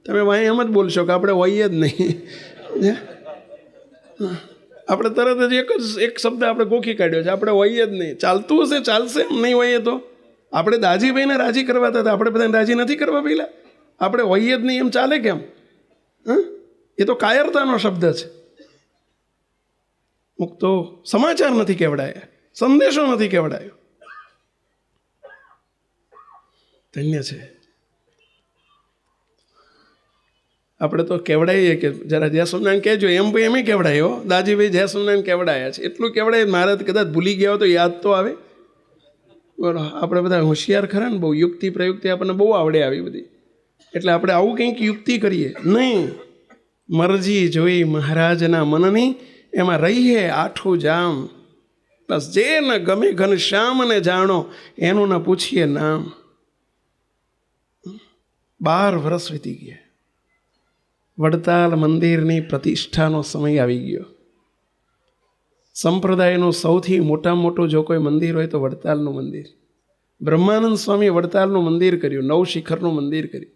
તમે વાંહી એમ જ બોલશો કે આપણે હોઈએ જ નહીં. આપણે તરત જ એક શબ્દ આપણે ગોખી કાઢ્યો છે, આપણે હોઈએ જ નહીં. ચાલતું હશે ચાલશે, નહીં હોઈએ તો. આપણે દાજીભાઈને રાજી કરવા હતા, આપણે બધાને રાજી નથી કરવા પહેલાં. આપણે હોઈએ જ નહીં એમ ચાલે કેમ? એ તો કાયરતાનો શબ્દ છે. મુક્તો સમાચાર નથી કેવડાયા, સંદેશો નથી કેવડાયો. ધન્ય છે. આપણે તો કેવડાવીએ કે જરા જય સ્વામિનારાયણ કહેજો, એમ ભાઈ એમ કેવડાયો. દાજીભાઈ જય સ્વામિનારાયણ કેવડાયા છે, એટલું કેવડાય. મહારાજ કદાચ ભૂલી ગયા હોય તો યાદ તો આવે. બોલો, આપણે બધા હોશિયાર ખરા ને, બહુ યુક્તિ પ્રયુક્તિ આપણને બહુ આવડે આવી બધી. એટલે આપણે આવું કંઈક યુક્તિ કરીએ નહીં. મરજી જોઈ મહારાજના મનની, એમાં રહીએ આઠું જામ. બસ જે ન ગમે ઘનશ્યામને જાણો, એનું ન પૂછીએ નામ. 12 વર્ષ વીતી ગયા. વડતાલ મંદિરની પ્રતિષ્ઠાનો સમય આવી ગયો. સંપ્રદાયનું સૌથી મોટામાં મોટું જો કોઈ મંદિર હોય તો વડતાલનું મંદિર. બ્રહ્માનંદ સ્વામીએ વડતાલનું મંદિર કર્યું, 9 શિખરનું મંદિર કર્યું.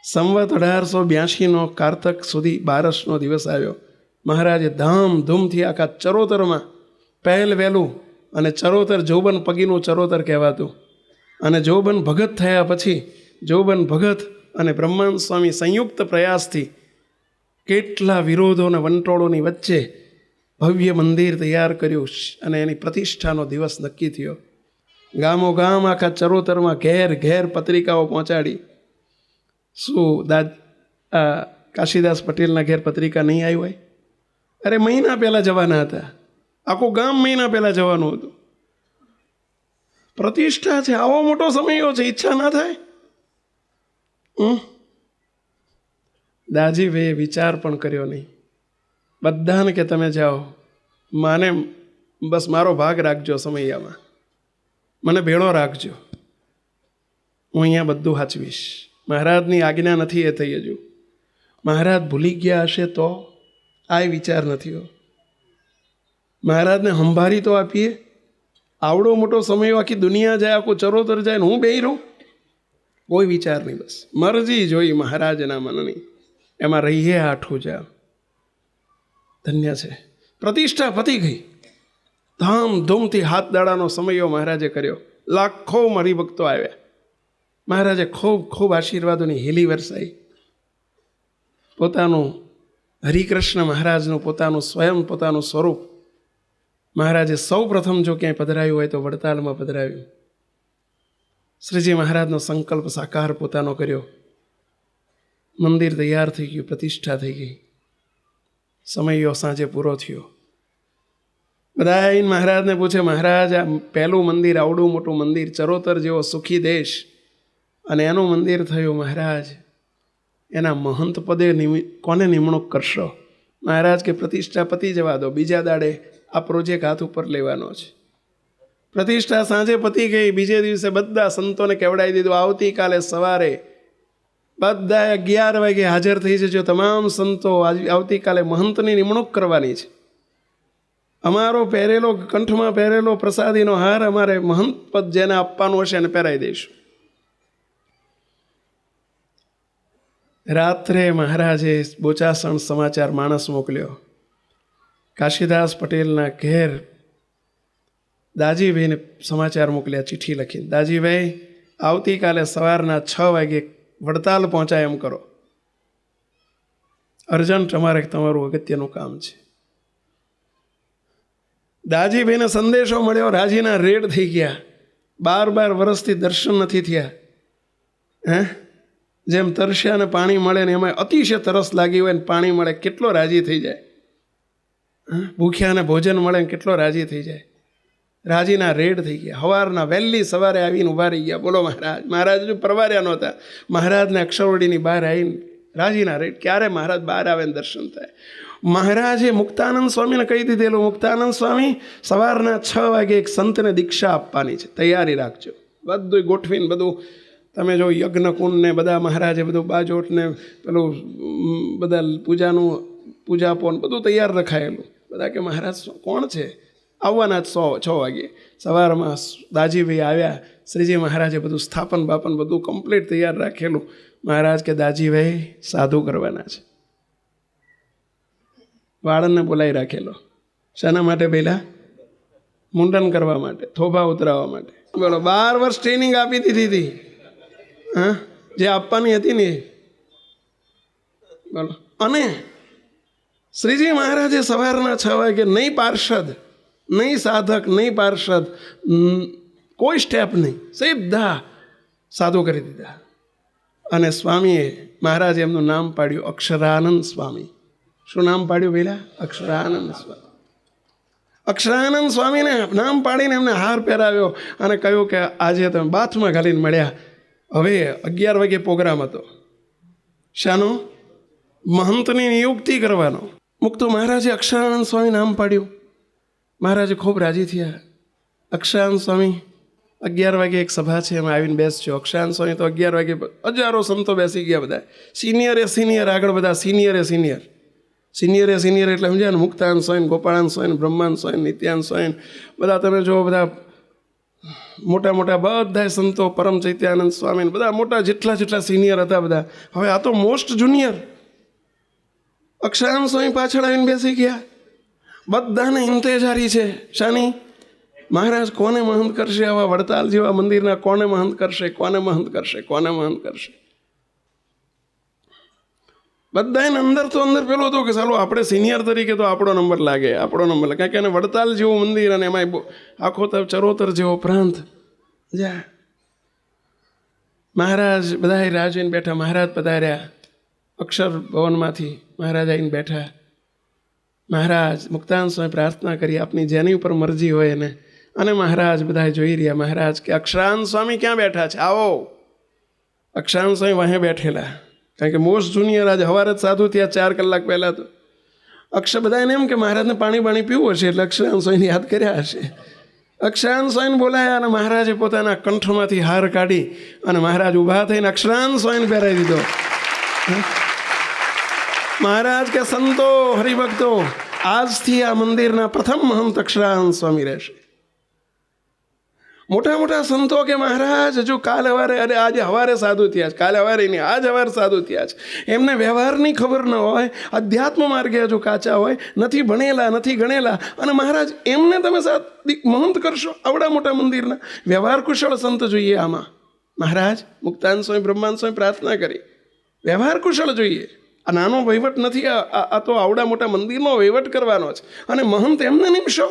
સંવત 1882નો કારતક સુધી 12નો દિવસ આવ્યો. મહારાજે ધામધૂમથી આખા ચરોતરમાં, પહેલ વહેલું, અને ચરોતર જોબન પગીનું ચરોતર કહેવાતું. અને જોબન ભગત થયા પછી જોબન ભગત અને બ્રહ્માનંદ સ્વામી સંયુક્ત પ્રયાસથી કેટલા વિરોધો અને વંટોળોની વચ્ચે ભવ્ય મંદિર તૈયાર કર્યું અને એની પ્રતિષ્ઠાનો દિવસ નક્કી થયો. ગામો ગામ આખા ચરોતરમાં ઘેર ઘેર પત્રિકાઓ પહોંચાડી. શું કાશીદાસ પટેલના ઘેર પત્રિકા નહીં આવી હોય? અરે મહિના પહેલાં જવાના હતા, આખું ગામ મહિના પહેલાં જવાનું હતું. પ્રતિષ્ઠા છે, આવો મોટો સમયો છે, ઈચ્છા ના થાય? દાજીભાઈએ વિચાર પણ કર્યો નહીં. બધાને કે તમે જાઓ, માને બસ મારો ભાગ રાખજો, સમૈયામાં મને ભેળો રાખજો, હું અહીંયા બધું સાચવીશ. મહારાજની આજ્ઞા નથી એ થઈ હજુ. મહારાજ ભૂલી ગયા હશે તો આ વિચાર નથી હો. મહારાજને સંભાળી તો આપીએ. આવડો મોટો સમય આખી દુનિયા જાય, આખું ચરોતર જાય ને હું બેહી રહું? કોઈ વિચાર નહીં, બસ મરજી જોઈ મહારાજના મનની, એમાં રહીએ આઠું જા. ધન્ય છે. પ્રતિષ્ઠા પતી ગઈ. ધામધૂમથી હાથ દાડાનો સમયો મહારાજે કર્યો. લાખો હરિભક્તો આવ્યા. મહારાજે ખૂબ ખૂબ આશીર્વાદોની હેલી વરસાઈ. પોતાનું હરિકૃષ્ણ મહારાજનું પોતાનું સ્વયં પોતાનું સ્વરૂપ મહારાજે સૌ પ્રથમ જો ક્યાંય પધરાયું હોય તો વડતાલમાં પધરાવ્યું. શ્રીજી મહારાજનો સંકલ્પ સાકાર પોતાનો કર્યો. મંદિર તૈયાર થઈ ગયું, પ્રતિષ્ઠા થઈ ગઈ. સમયો સાંજે પૂરો થયો. બધા આવીને મહારાજને પૂછે, મહારાજ આ પહેલું મંદિર, આવડું મોટું મંદિર, ચરોતર જેવો સુખી દેશ, અને એનું મંદિર થયું. મહારાજ એના મહંત પદે કોને નિમણૂક કરશો? મહારાજ કે પ્રતિષ્ઠા પતી જવા દો, બીજા દાડે આ પ્રોજેક્ટ હાથ ઉપર લેવાનો છે. પ્રતિષ્ઠા સાંજે પતી ગઈ. બીજે દિવસે બધા સંતોને કહેવડાવી દીધું, આવતીકાલે સવારે બધા 11 વાગે હાજર થઈ જજો. તમામ સંતો આવતીકાલે મહંતની નિમણૂક કરવાની છે. અમારો પહેરેલો, કંઠમાં પહેરેલો પ્રસાદીનો હાર અમારે મહંત પદ જેને આપવાનું હશે એને પહેરાવી દઈશું. રાત્રે મહારાજે બોચાસણ સમાચાર માણસ મોકલ્યો. કાશીદાસ પટેલના ઘેર દાજીભાઈને સમાચાર મોકલ્યા, ચિઠ્ઠી લખીને, દાજીભાઈ આવતીકાલે સવારના 6 વાગે વડતાલ પહોંચાય એમ કરો. અર્જન્ટ અમારે તમારું અગત્યનું કામ છે. દાજીભાઈને સંદેશો મળ્યો, રાજીના રેડ થઈ ગયા. 12 વર્ષથી દર્શન નથી થયા. જેમ તરસ્યાને પાણી મળે ને એમાં અતિશય તરસ લાગી હોય ને પાણી મળે, કેટલો રાજી થઈ જાય. ભૂખ્યાને ભોજન મળે ને કેટલો રાજી થઈ જાય. રાજીના રેડ થઈ ગયા. સવારના વહેલી સવારે આવીને ઊભા રહી ગયા. બોલો મહારાજ. મહારાજ જો પરવાર્યા નહોતા. મહારાજને અક્ષરવડીની બહાર આવીને રાજીના રેડ. ક્યારે મહારાજ બહાર આવે ને દર્શન થાય? મહારાજે મુક્તાનંદ સ્વામીને કહી દીધેલું, મુક્તાનંદ સ્વામી સવારના 6 વાગે એક સંતને દીક્ષા આપવાની છે, તૈયારી રાખજો. બધું ગોઠવીને બધું તમે જો યજ્ઞકુંડ ને બધા મહારાજે બધું બાજોટ ને પેલું બધા પૂજાપોન બધું તૈયાર રખાયેલું. બધા કે મહારાજ કોણ છે? આવવાના 6 વાગે. સવારમાં દાજીભાઈ આવ્યા. શ્રીજી મહારાજે બધું સ્થાપન બાપન બધું કમ્પ્લીટ તૈયાર રાખેલું. મહારાજ કે દાજીભાઈ સાધુ કરવાના છે. વાળંદને બોલાવી રાખેલો. શાના માટે? પહેલાં મુંડન કરવા માટે, થોભા ઉતરાવવા માટે. બોલો 12 વર્ષ ટ્રેનિંગ આપી દીધી હતી. હા, જે આપવાની હતી ને. બોલો. અને શ્રીજી મહારાજે સવારના 6 વાગે નહીં પાર્ષદ, નહીં સાધક, નહીં પાર્ષદ, કોઈ સ્ટેપ નહીં, સીધા સાધુ કરી દીધા. અને સ્વામીએ, મહારાજે એમનું નામ પાડ્યું અક્ષરાનંદ સ્વામી. શું નામ પાડ્યું પહેલાં? અક્ષરાનંદ સ્વામી. અક્ષરાનંદ સ્વામીને નામ પાડીને એમને હાર પહેરાવ્યો અને કહ્યું કે આજે તમે બાથમાં ઘાલીને મળ્યા. હવે 11 વાગે પ્રોગ્રામ હતો. શાનો? મહંતની નિયુક્તિ કરવાનો. મુક્તો મહારાજે અક્ષરાનંદ સ્વામી નામ પાડ્યું. મહારાજે ખૂબ રાજી થયા. અક્ષરાનંદ સ્વામી 11 વાગે એક સભા છે એમાં આવીને બેસજો. અક્ષરાનંદ સ્વામી તો 11 વાગે હજારો સંતો બેસી ગયા. બધા સિનિયર આગળ, બધા સિનિયરે સિનિયર એટલે સમજ્યા ને? મુક્તાનંદ સ્વામી, ગોપાળાનંદ સ્વામી, બ્રહ્માનંદ સ્વામી, નિત્યાનંદ સ્વામી, બધા તમે જો બધા મોટા બધા સંતો, પરમ ચૈત્યાનંદ સ્વામી, બધા મોટા જેટલા સિનિયર હતા બધા. હવે આ તો મોસ્ટ જુનિયર અક્ષરાનંદ સ્વામી પાછળ આવીને બેસી ગયા. બધાને ઇંતેજારી છે. શાની? મહારાજ કોને મહંત કરશે? આવા વડતાલ જેવા મંદિરના કોને મહંત કરશે? બધા એને અંદર પેલો હતો કે ચાલો આપણે સિનિયર તરીકે તો આપણો નંબર લાગે. કારણ કે એને વડતાલ જેવું મંદિર અને એમાં આખો ચરોતર જેવો પ્રાંત, જા મહારાજ બધા રાહ જોઈને બેઠા. મહારાજ પધાર્યા અક્ષર ભવનમાંથી. મહારાજ આવીને બેઠા. મહારાજ મુક્તાનંદ સ્વામી પ્રાર્થના કરી આપની જેની ઉપર મરજી હોય એને. અને મહારાજ બધા જોઈ રહ્યા. મહારાજ કે અક્ષરાનંદ સ્વામી ક્યાં બેઠા છે? આવો. અક્ષરાનંદ સ્વામી વાહે બેઠેલા, કારણ કે મોસ્ટ જુનિયર. આજે સવારે જ સાધુ થયા 4 કલાક પહેલાં. તો અક્ષર બધા એને એમ કે મહારાજને પાણી પીવું હશે એટલે અક્ષરાનંદ સ્વામીને યાદ કર્યા હશે. અક્ષરાનંદ સ્વામીને બોલાયા અને મહારાજે પોતાના કંઠમાંથી હાર કાઢી અને મહારાજ ઊભા થઈને અક્ષરાનંદ સ્વામીને પહેરાવી દીધો. મહારાજ કે સંતો, હરિભક્તો, આજથી આ મંદિરના પ્રથમ મહંત અક્ષરાનંદ સ્વામી રહેશે. મોટા મોટા સંતો કે મહારાજ હજુ કાલ હવારે, અરે આજે હવારે સાધુ થયા છે, કાલે હવારે નહીં, આજ હવારે સાધુ થયા છે. એમને વ્યવહારની ખબર ન હોય, અધ્યાત્મ માર્ગે હજુ કાચા હોય, નથી ભણેલા, નથી ગણેલા, અને મહારાજ એમને તમે મહંત કરશો? આવડા મોટા મંદિરના વ્યવહાર કુશળ સંત જોઈએ આમાં. મહારાજ મુક્તાનંદ સ્વામી, બ્રહ્માનંદ સ્વામી પ્રાર્થના કરી, વ્યવહાર કુશળ જોઈએ. આ નાનો વહીવટ નથી, આ તો આવડા મોટા મંદિરનો વહીવટ કરવાનો છે. અને મહંત એમને નિમશો?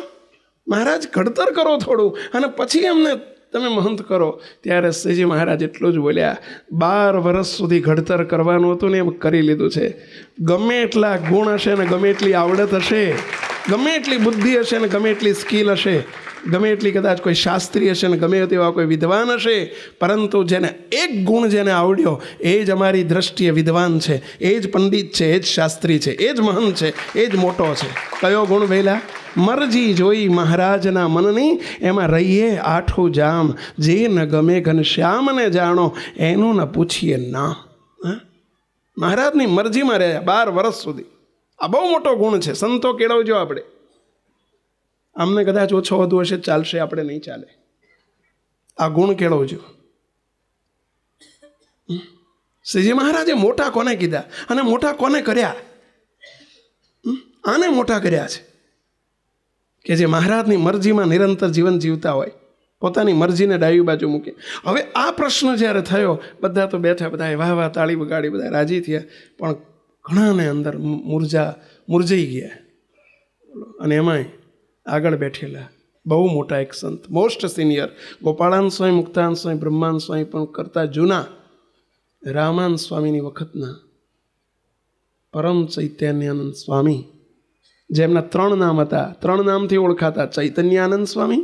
મહારાજ ઘડતર કરો થોડું અને પછી એમને તમે મહંત કરો. ત્યારે શ્રીજી મહારાજ એટલું જ બોલ્યા, 12 વર્ષ સુધી ઘડતર કરવાનું હતું ને એમ કરી લીધું છે. ગમે એટલા ગુણ હશે ને ગમે એટલી આવડત હશે, ગમે એટલી બુદ્ધિ હશે ને ગમે એટલી સ્કિલ હશે, ગમે એટલી કદાચ કોઈ શાસ્ત્રી હશે ને ગમે તેવા કોઈ વિદ્વાન હશે, પરંતુ જેને એક ગુણ જેને આવડ્યો એ જ અમારી દ્રષ્ટિએ વિદ્વાન છે, એ જ પંડિત છે, એ જ શાસ્ત્રી છે, એ જ મહંત છે, એ જ મોટો છે. કયો ગુણ વહેલા? મરજી જોઈ મહારાજના મનની, એમાં રહીએ આઠું જામ, જે ન ગમે ઘનશ્યામને જાણો, એનું ન પૂછીએ નામ. મહારાજની મરજીમાં રહ્યા 12 વર્ષ સુધી. આ બહુ મોટો ગુણ છે. સંતો કેળવજો આપણે. અમને કદાચ ઓછો વધુ હશે ચાલશે, આપણે નહીં ચાલે. આ ગુણ કેળવજો. શ્રીજી મહારાજે મોટા કોને કીધા અને મોટા કોને કર્યા? આને મોટા કર્યા છે કે જે મહારાજની મરજીમાં નિરંતર જીવન જીવતા હોય, પોતાની મરજીને ડાબી બાજુ મૂકે. હવે આ પ્રશ્ન જ્યારે થયો, બધા તો બેઠા, બધા વાહ વાહ તાળી વગાડી, બધા રાજી થયા, પણ ઘણાને અંદર મુરજાઈ ગયા. અને એમાંય આગળ બેઠેલા બહુ મોટા એક સંત, મોસ્ટ સિનિયર, ગોપાળાનંદ સ્વામી, મુક્તાનંદ સ્વામી, બ્રહ્માનંદ સ્વામી પણ કરતા જૂના, રામાનંદ સ્વામીની વખતના પરમ ચૈતન્યાનંદ સ્વામી, જેમના 3 નામ હતા, 3 નામથી ઓળખાતા: ચૈતન્યાનંદ સ્વામી,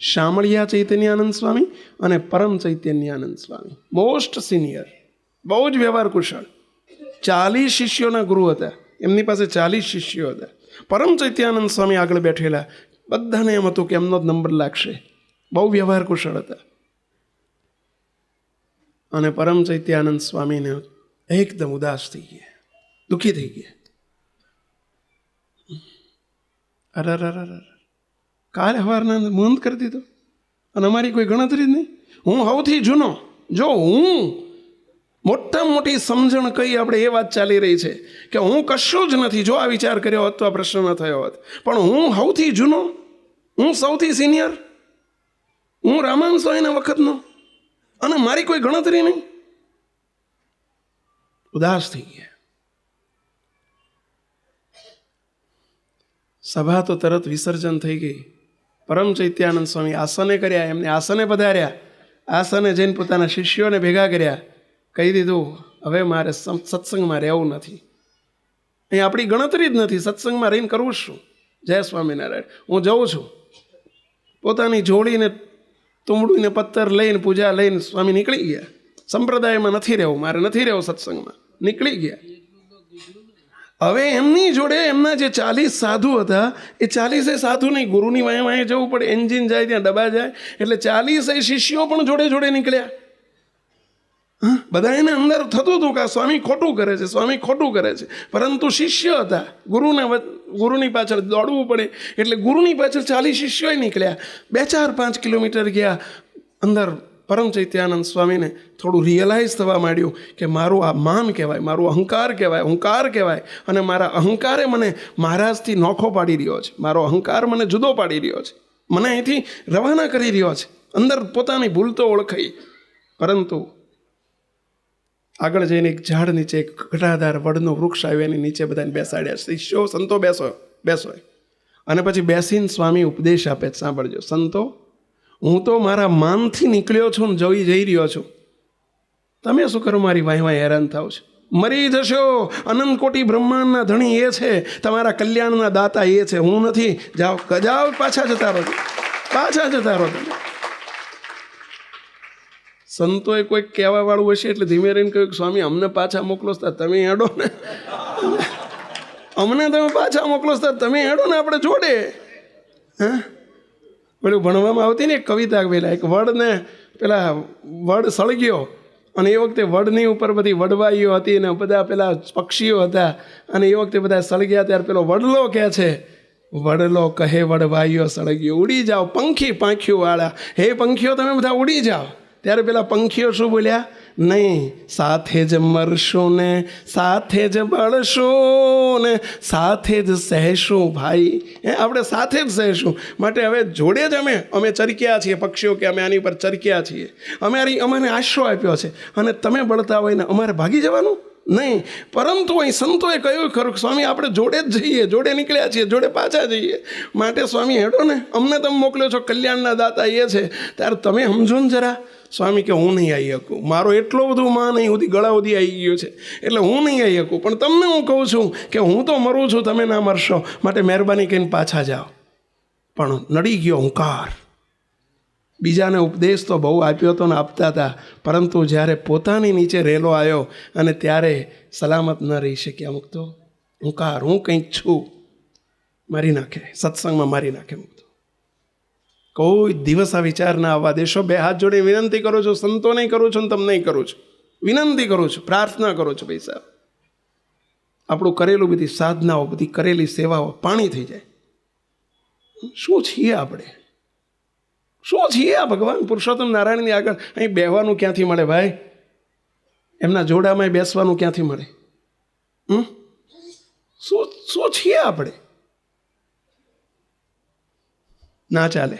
શામળિયા ચૈતન્યાનંદ સ્વામી અને પરમ ચૈતન્યાનંદ સ્વામી. મોસ્ટ સિનિયર, બહુ જ વ્યવહાર કુશળ. 40 શિષ્યોના ગુરુ હતા. એમની પાસે 40 શિષ્યો હતા. પરમ ચૈતન્યાનંદ સ્વામી આગળ બેઠેલા. બધાને એમ હતું કે એમનો જ નંબર લાગશે. બહુ વ્યવહાર કુશળ હતા. અને પરમ ચૈતન્યાનંદ સ્વામીને એકદમ ઉદાસ થઈ ગયા, દુઃખી થઈ ગયા. અરે કાલે સવારના મહંત કરી દીધો અને અમારી કોઈ ગણતરી જ નહીં. હું સૌથી જૂનો, જો હું મોટામાં મોટી સમજણ કઈ આપણે એ વાત ચાલી રહી છે કે હું કશું જ નથી. જો આ વિચાર કર્યો હોત તો આ પ્રશ્ન ન થયો હોત. પણ હું સૌથી જૂનો, હું સૌથી સિનિયર, હું રામાનંદ સ્વામીના વખતનો, અને મારી કોઈ ગણતરી નહીં. ઉદાસ થઈ ગયા. સભા તો તરત વિસર્જન થઈ ગઈ. પરમ ચૈત્યાનંદ સ્વામી આસને કર્યા, એમને આસને પધાર્યા. આસને જઈને પોતાના શિષ્યોને ભેગા કર્યા. કહી દીધું, હવે મારે સત્સંગમાં રહેવું નથી. અહીં આપણી ગણતરી જ નથી. સત્સંગમાં રહીને કરવું શું? જય સ્વામિનારાયણ, હું જઉં છું. પોતાની જોડીને તુંબડીને પથ્થર લઈને, પૂજા લઈને સ્વામી નીકળી ગયા. સંપ્રદાયમાં નથી રહેવું, મારે નથી રહેવું સત્સંગમાં. નીકળી ગયા. હવે એમની જોડે એમના જે 40 સાધુ હતા, એ 40 સાધુ નહીં, ગુરુની વાંહે જવું પડે. એન્જિન જાય ત્યાં ડબ્બા જાય, એટલે 40 શિષ્યો પણ જોડે જોડે નીકળ્યા. બધા એને અંદર થતું હતું કે સ્વામી ખોટું કરે છે, સ્વામી ખોટું કરે છે. પરંતુ શિષ્ય હતા, ગુરુની પાછળ દોડવું પડે, એટલે ગુરુની પાછળ 40 શિષ્યોય નીકળ્યા. 2, 4, 5 કિલોમીટર ગયા. અંદર પરમ ચૈત્યાનંદ સ્વામીને થોડું રિયલાઇઝ થવા માંડ્યું કે મારું આ માન કહેવાય, મારું અહંકાર કહેવાય, અહંકાર કહેવાય, અને મારા અહંકારે મને મહારાજથી નોખો પાડી રહ્યો છે. મારો અહંકાર મને જુદો પાડી રહ્યો છે, મને અહીંથી રવાના કરી રહ્યો છે. અંદર પોતાની ભૂલ તો ઓળખાઈ, પરંતુ આગળ જઈને એક ઝાડ નીચે, એક ઘટાદાર વડનું વૃક્ષ આવ્યું, એની નીચે બધાને બેસાડ્યા. શિષ્યો, સંતો બેસો. અને પછી બેસીને સ્વામી ઉપદેશ આપે. સાંભળજો સંતો, હું તો મારા માનથી નીકળ્યો છું ને જઈ રહ્યો છું. તમે શું કરો મારી વાય હેરાન થાવ છો? મરી જશો. અનંત કોટી બ્રહ્માંડના ધણી એ છે, તમારા કલ્યાણના દાતા એ છે, હું નથી. જાઓ જાઓ, પાછા જતા રહો, પાછા જતા રહો. તમે સંતોએ કોઈક કહેવા વાળું હશે એટલે ધીમે રહીને કહ્યું કે સ્વામી અમને પાછા મોકલો, તમે હેડો ને, અમને તમે પાછા મોકલો, તમે હેડો ને, આપણે જોડે. હા, પેલું ભણવામાં આવતી ને એક કવિતા, પેલા એક વડને પેલા વડ સળગ્યો અને એ વખતે વડની ઉપર બધી વડવાઈઓ હતી ને બધા પેલા પક્ષીઓ હતા અને એ વખતે બધા સળગ્યા ત્યારે પેલો વડલો કહે છે, વડલો કહે વડવાઈઓ સળગ્યો, ઉડી જાઓ પંખી પાંખ્યું વાળા, હે પંખીઓ તમે બધા ઉડી જાઓ. ત્યારે પેલા પંખીઓ શું બોલ્યા? નહીં, સાથે જ મરશું ને સાથે જ બળશું ને સાથે જ સહેશું ભાઈ, આપણે સાથે જ સહેશું. માટે હવે જોડે જ અમે ચરક્યા છીએ, પક્ષીઓ કે અમે આની પર ચરક્યા છીએ, અમારે આશરો આપ્યો છે અને તમે બળતા હોય ને અમારે ભાગી જવાનું નહીં. પરંતુ અહીં સંતોએ કહ્યું ખરું સ્વામી આપણે જોડે જ જઈએ, જોડે નીકળ્યા છીએ, જોડે પાછા જઈએ. માટે સ્વામી હેડો ને, અમને તમે મોકલ્યો છો, કલ્યાણના દાતા એ છે, ત્યારે તમે સમજો ને જરા. સ્વામી કે હું નહીં આવી શકું, મારો એટલો બધું માં નહીં સુધી ગળા સુધી આવી ગયો છે એટલે હું નહીં આવી શકું, પણ તમને હું કહું છું કે હું તો મરું છું, તમે ના મરશો, માટે મહેરબાની કરીને પાછા જાઓ. પણ નડી ગયો હુંકાર. બીજાને ઉપદેશ તો બહુ આપ્યો હતો ને આપતા હતા, પરંતુ જ્યારે પોતાની નીચે રેલો આવ્યો અને ત્યારે સલામત ન રહી શક્યા. મુક્તો હુંકાર, હું કંઈક છું, મારી નાખે, સત્સંગમાં મારી નાખે. મુક્તો કોઈ દિવસ આ વિચાર ના આવવા દેશો. બે હાથ જોડે વિનંતી કરું છું, સંતો નહીં કરું છું ને તમને નહીં કરું છું, વિનંતી કરું છું, પ્રાર્થના કરું છું. ભાઈ સાહેબ, આપણું કરેલું બધી સાધનાઓ, બધી કરેલી સેવાઓ પાણી થઈ જાય. શું છીએ આપણે? શું છીએ આ ભગવાન પુરુષોત્તમ નારાયણની આગળ? અહીં બેહવાનું ક્યાંથી મળે ભાઈ? એમના જોડામાં બેસવાનું ક્યાંથી મળે? શું છીએ આપણે? ના ચાલે,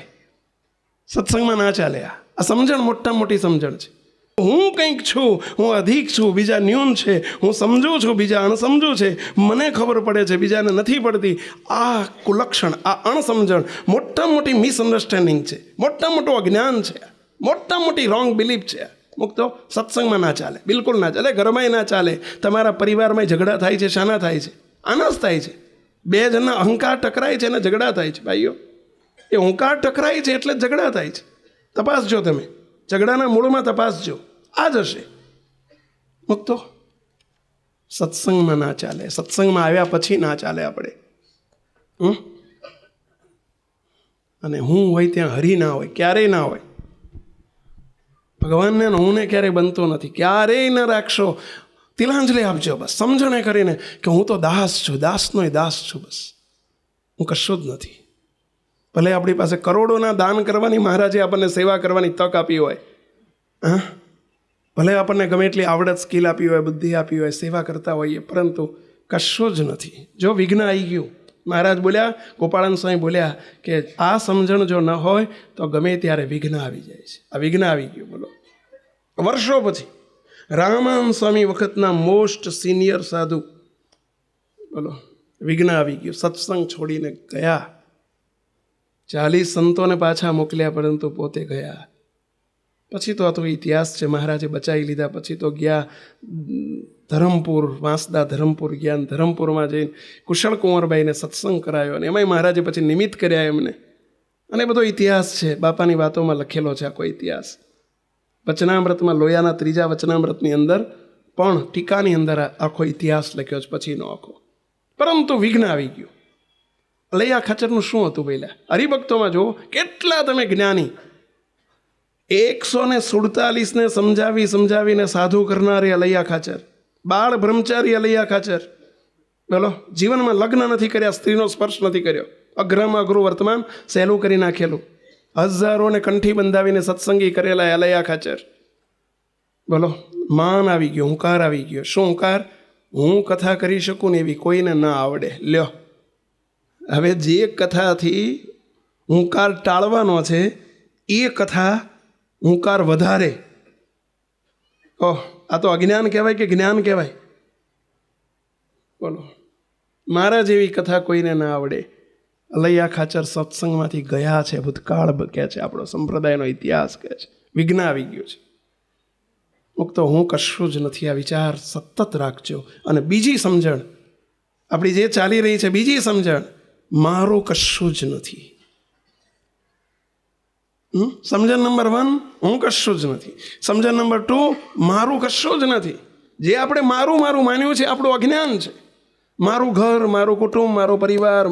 સત્સંગમાં ના ચાલે. આ સમજણ મોટા મોટી સમજણ છે. હું કંઈક છું, હું અધિક છું, બીજા ન્યૂન છે, હું સમજું છું, બીજા અણસમજું છે, મને ખબર પડે છે, બીજાને નથી પડતી. આ કુલક્ષણ, આ અણસમજણ મોટા મોટી મિસઅન્ડરસ્ટેન્ડિંગ છે, મોટા મોટું અજ્ઞાન છે, મોટા મોટી રોંગ બિલીફ છે. મુક્તો સત્સંગમાં ના ચાલે, બિલકુલ ના ચાલે, ઘરમાંય ના ચાલે, તમારા પરિવારમાં ઝઘડા થાય છે. શાના થાય છે? આના જ થાય છે. બે જણના અહંકાર ટકરાય છે અને ઝઘડા થાય છે. ભાઈઓ, એ અહંકાર ટકરાય છે એટલે ઝઘડા થાય છે. તપાસજો તમે, ઝઘડાના મૂળમાં તપાસજો, આ જ હશે. મુક્તો સત્સંગમાં ના ચાલે, સત્સંગમાં આવ્યા પછી ના ચાલે આપણે. અને હું હોય ત્યાં હરિ ના હોય, ક્યારેય ના હોય. ભગવાનને હુંને ક્યારેય બનતો નથી, ક્યારેય ન રાખશો. તિલાંજલિ આપજો બસ, સમજણે કરીને કે હું તો દાસ છું, દાસનોય દાસ છું, બસ હું કશું જ નથી. ભલે આપણી પાસે કરોડોના દાન કરવાની મહારાજે આપણને સેવા કરવાની તક આપી હોય, ભલે આપણને ગમે એટલી આવડત, સ્કિલ આપી હોય, બુદ્ધિ આપી હોય, સેવા કરતા હોઈએ, પરંતુ કશું જ નથી. જો વિઘ્ન આવી ગયું, મહારાજ બોલ્યા, ગોપાળન સ્વામી બોલ્યા કે આ સમજણ જો ન હોય તો ગમે ત્યારે વિઘ્ન આવી જાય છે. આ વિઘ્ન આવી ગયું. બોલો, વર્ષો પછી રામાનંદ સ્વામી વખતના મોસ્ટ સિનિયર સાધુ, બોલો, વિઘ્ન આવી ગયું, સત્સંગ છોડીને ગયા. 40 સંતોને પાછા મોકલ્યા, પરંતુ પોતે ગયા. પછી તો આ તો ઇતિહાસ છે. મહારાજે બચાવી લીધા. પછી તો ગયા ધરમપુર, વાંસદા ધરમપુર ગયા. ધરમપુરમાં જઈને કુશળ કુંવરબાઈને સત્સંગ કરાયો અને એમાંય મહારાજે પછી નિમિત્ત કર્યા એમને. અને બધો ઇતિહાસ છે, બાપાની વાતોમાં લખેલો છે આખો ઇતિહાસ. વચનામૃતમાં, લોયાના 3જા વચનામૃતની અંદર પણ ટીકાની અંદર આખો ઇતિહાસ લખ્યો છે પછીનો આખો. પરંતુ વિઘ્ન આવી ગયું. અલૈયા ખાચરનું શું હતું પહેલા? હરિભક્તોમાં જુઓ, કેટલા તમે જ્ઞાની, 147 સમજાવીને સાધુ કરનારી અલૈયા ખાચર, બાળ બ્રહ્મચારી અલૈયા ખાચર. બોલો, જીવનમાં લગ્ન નથી કર્યા, સ્ત્રીનો સ્પર્શ નથી કર્યો, અઘરામાં અઘરું વર્તમાન સહેલું કરી નાખેલું, હજારોને કંઠી બંધાવીને સત્સંગી કરેલા અલૈયા ખાચર. બોલો, માન આવી ગયો, હુંકાર આવી ગયો. શું હુંકાર? હું કથા કરી શકું ને એવી કોઈને ના આવડે. લ્યો, હવે જે કથાથી હુંકાર ટાળવાનો છે એ કથા હુંકાર વધારે. ઓહ, આ તો અજ્ઞાન કહેવાય કે જ્ઞાન કહેવાય? બોલો, મારા જેવી કથા કોઈને ના આવડે. અલૈયા ખાચર સત્સંગમાંથી ગયા છે, ભૂતકાળ કહે છે, આપણો સંપ્રદાયનો ઇતિહાસ કહે છે, વિઘ્ન આવી ગયું છે. મુક્તો હું કશું જ નથી, આ વિચાર સતત રાખજો. અને બીજી સમજણ આપણી જે ચાલી રહી છે, બીજી સમજણ, મારું કશું જ નથી. સમજણ નંબર 1, હું કશું જ નથી. સમજણ નંબર 2, મારું કશું જ નથી. જે આપણે મારું મારું માન્યું છે આપણું અજ્ઞાન છે. મારું ઘર, મારું કુટુંબ, મારો પરિવાર,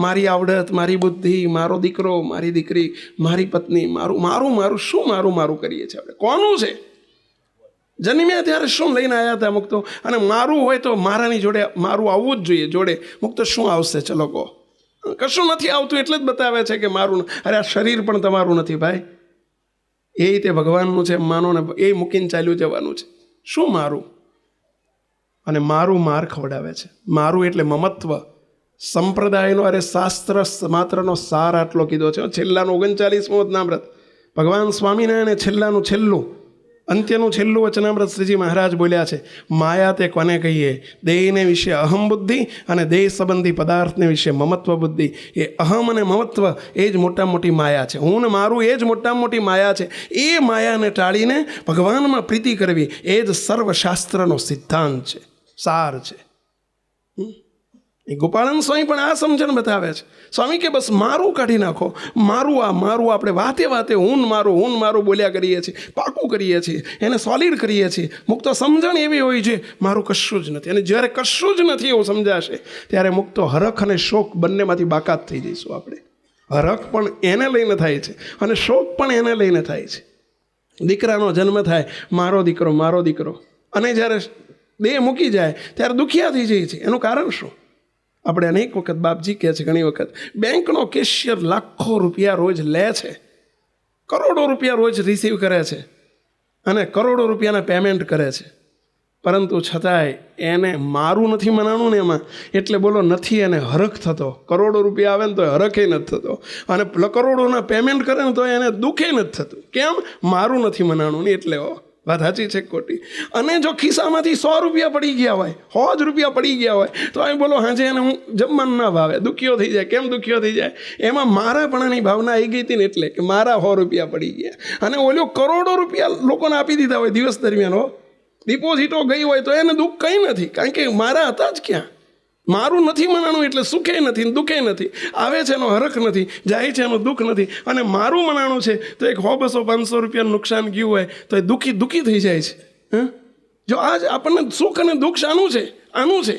મારી આવડત, મારી બુદ્ધિ, મારો દીકરો, મારી દીકરી, મારી પત્ની, મારું મારું મારું શું મારું મારું કરીએ છીએ આપણે? કોનું છે? જન્મ્યા ત્યારે શું લઈને આવ્યા હતા મુક્તો? અને મારું હોય તો મારાની જોડે મારું આવવું જ જોઈએ જોડે. મુક્તો શું આવશે? ચલો કહો. કશું નથી આવતું એટલે જ બતાવે છે કે મારું. અરે આ શરીર પણ તમારું નથી ભાઈ, એ તે ભગવાનનું છે માનો ને, એ મૂકીને ચાલ્યું જવાનું છે. શું મારું? અને મારું માર ખવડાવે છે. મારું એટલે મમત્વ. સંપ્રદાયનો, અરે શાસ્ત્ર માત્રનો સાર આટલો કીધો છે. છેલ્લાનું 39મું વચનામૃત ભગવાન સ્વામિનારાયણે છેલ્લાનું છેલ્લું, અંત્યનું છેલ્લું વચનામૃત શ્રીજી મહારાજ બોલ્યા છે, માયા તે કોને કહીએ? દેહને વિશે અહમ બુદ્ધિ અને દેહ સંબંધી પદાર્થને વિશે મમત્વ બુદ્ધિ. એ અહમ અને મમત્વ એ જ મોટા મોટી માયા છે. હું ને મારું એ જ મોટા મોટી માયા છે. એ માયાને ટાળીને ભગવાનમાં પ્રીતિ કરવી એ જ સર્વશાસ્ત્રનો સિદ્ધાંત છે, સાર છે. એ ગોપાળન સ્વામી પણ આ સમજણ બતાવે છે. સ્વામી કે બસ મારું કાઢી નાખો, મારું આ મારું. આપણે વાતે વાતે હું મારું બોલ્યા કરીએ છીએ, પાકું કરીએ છીએ, એને સોલિડ કરીએ છીએ. મુક્તો સમજણ એવી હોય છે, મારું કશું જ નથી. અને જ્યારે કશું જ નથી એવું સમજાશે ત્યારે મુક્તો હરખ અને શોક બંનેમાંથી બાકાત થઈ જઈશું આપણે. હરખ પણ એને લઈને થાય છે અને શોક પણ એને લઈને થાય છે. દીકરાનો જન્મ થાય, મારો દીકરો, અને જ્યારે દેહ મૂકી જાય ત્યારે દુખિયા થઈ જાય છે. એનું કારણ શું? આપણે અનેક વખત બાપજી કહે છે, ઘણી વખત બેંકનો કેશિયર લાખો રૂપિયા રોજ લે છે, કરોડો રૂપિયા રોજ રિસીવ કરે છે અને કરોડો રૂપિયાના પેમેન્ટ કરે છે, પરંતુ છતાંય એને મારું નથી મનાણું ને એમાં. એટલે બોલો નથી એને હરખ થતો. કરોડો રૂપિયા આવે ને તો હરખે નથી થતો, અને કરોડોના પેમેન્ટ કરે ને તો એને દુઃખે નથી થતું. કેમ? મારું નથી મનાણું ને એટલે. વાત સાચી છે ખોટી? અને જો ખિસ્સામાંથી 100 રૂપિયા પડી ગયા હોય, 100 જ રૂપિયા પડી ગયા હોય તો અહીં બોલો હાજે એને હું જમવાનું ના ભાવે, દુખ્યો થઈ જાય. કેમ દુખ્યો થઈ જાય? એમાં મારાપણાની ભાવના આવી ગઈ હતી ને એટલે કે મારા 100 રૂપિયા પડી ગયા. અને ઓલો કરોડો રૂપિયા લોકોને આપી દીધા હોય દિવસ દરમિયાન, ડિપોઝિટો ગઈ હોય તો એને દુઃખ કંઈ નથી, કારણ કે મારા હતા જ ક્યાં. મારું નથી મનાણું એટલે સુખે નથી, દુઃખે નથી. આવે છે એનો હરખ નથી, જાય છે એનું દુઃખ નથી. અને મારું મનાણું છે તો એક 100, 200, 500 રૂપિયાનું નુકસાન ગયું હોય તો એ દુઃખી થઈ જાય છે. જો આજ આપણને સુખ અને દુઃખ શાનું છે? આનું છે.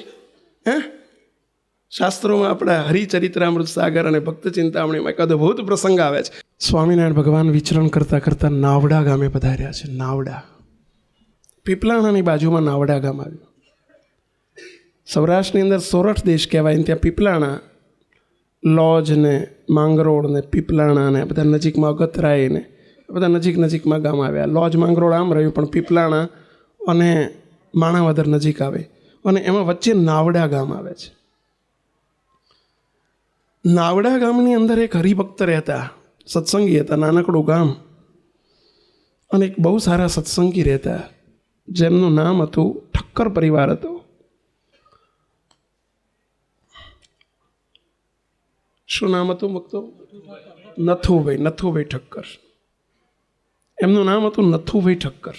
શાસ્ત્રોમાં આપણા હરિચરિત્રામૃત સાગર અને ભક્ત ચિંતામણીમાં એક અદભુત પ્રસંગ આવે છે. સ્વામિનારાયણ ભગવાન વિચરણ કરતા કરતા નાવડા ગામે પધાર્યા છે. નાવડા, પીપલાણાની બાજુમાં નાવડા ગામ આવ્યું. સૌરાષ્ટ્રની અંદર સોરઠ દેશ કહેવાય ને ત્યાં પીપલાણા, લોજ ને માંગરોળ ને પીપલાણા ને બધા નજીકમાં, અગતરાય ને બધા નજીકમાં ગામ આવ્યા. લોજ માંગરોળ આમ રહ્યું, પણ પીપલાણા અને માણાવદર નજીક આવે, અને એમાં વચ્ચે નાવડા ગામ આવે છે. નાવડા ગામની અંદર એક હરિભક્ત રહેતા, સત્સંગી હતા, નાનકડું ગામ, અને એક બહુ સારા સત્સંગી રહેતા જેમનું નામ હતું ઠક્કર પરિવાર હતો. શું નામ હતું મુક્તો? નથુભાઈ ઠક્કર. એમનું નામ હતું નથુભાઈ ઠક્કર.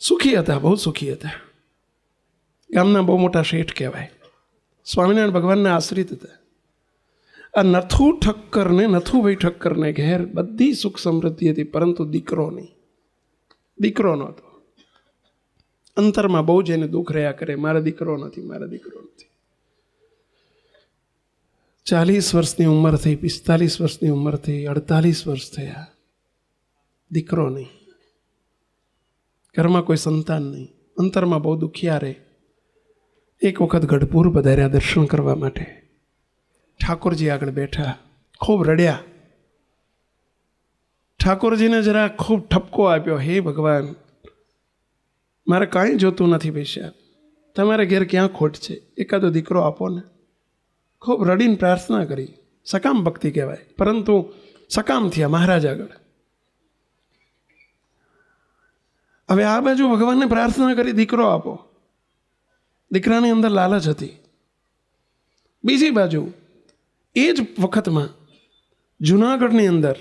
સુખી હતા, બહુ સુખી હતા. ગામના બહુ મોટા શેઠ કહેવાય. સ્વામિનારાયણ ભગવાનના આશ્રિત હતા. આ નથુભાઈ ઠક્કરને ઘેર બધી સુખ સમૃદ્ધિ હતી, પરંતુ દીકરો નહોતો. અંતરમાં બહુ જ એને દુઃખ રહ્યા કરે, મારા દીકરો નથી. 40 વર્ષની ઉંમર થઈ, 45 વર્ષની ઉંમર થઈ, 48 વર્ષ થયા, દીકરો નહીં, ઘરમાં કોઈ સંતાન નહીં. અંતરમાં બહુ દુખિયા રહે. એક વખત ગઢપુર પધાર્યા દર્શન કરવા માટે. ઠાકોરજી આગળ બેઠા, ખૂબ રડ્યા. ઠાકોરજીને જરા ખૂબ ઠપકો આપ્યો, હે ભગવાન, મારે કાંઈ જોતું નથી પૈસા, તમારે ઘેર ક્યાં ખોટ છે, એકાદો દીકરો આપો ને. ખૂબ રડીને પ્રાર્થના કરી. સકામ ભક્તિ કહેવાય, પરંતુ સકામ થયા મહારાજ આગળ. હવે આ બાજુ ભગવાનને પ્રાર્થના કરી, દીકરો આપો. દીકરાની અંદર લાલચ હતી. બીજી બાજુ એ જ વખતમાં જુનાગઢની અંદર,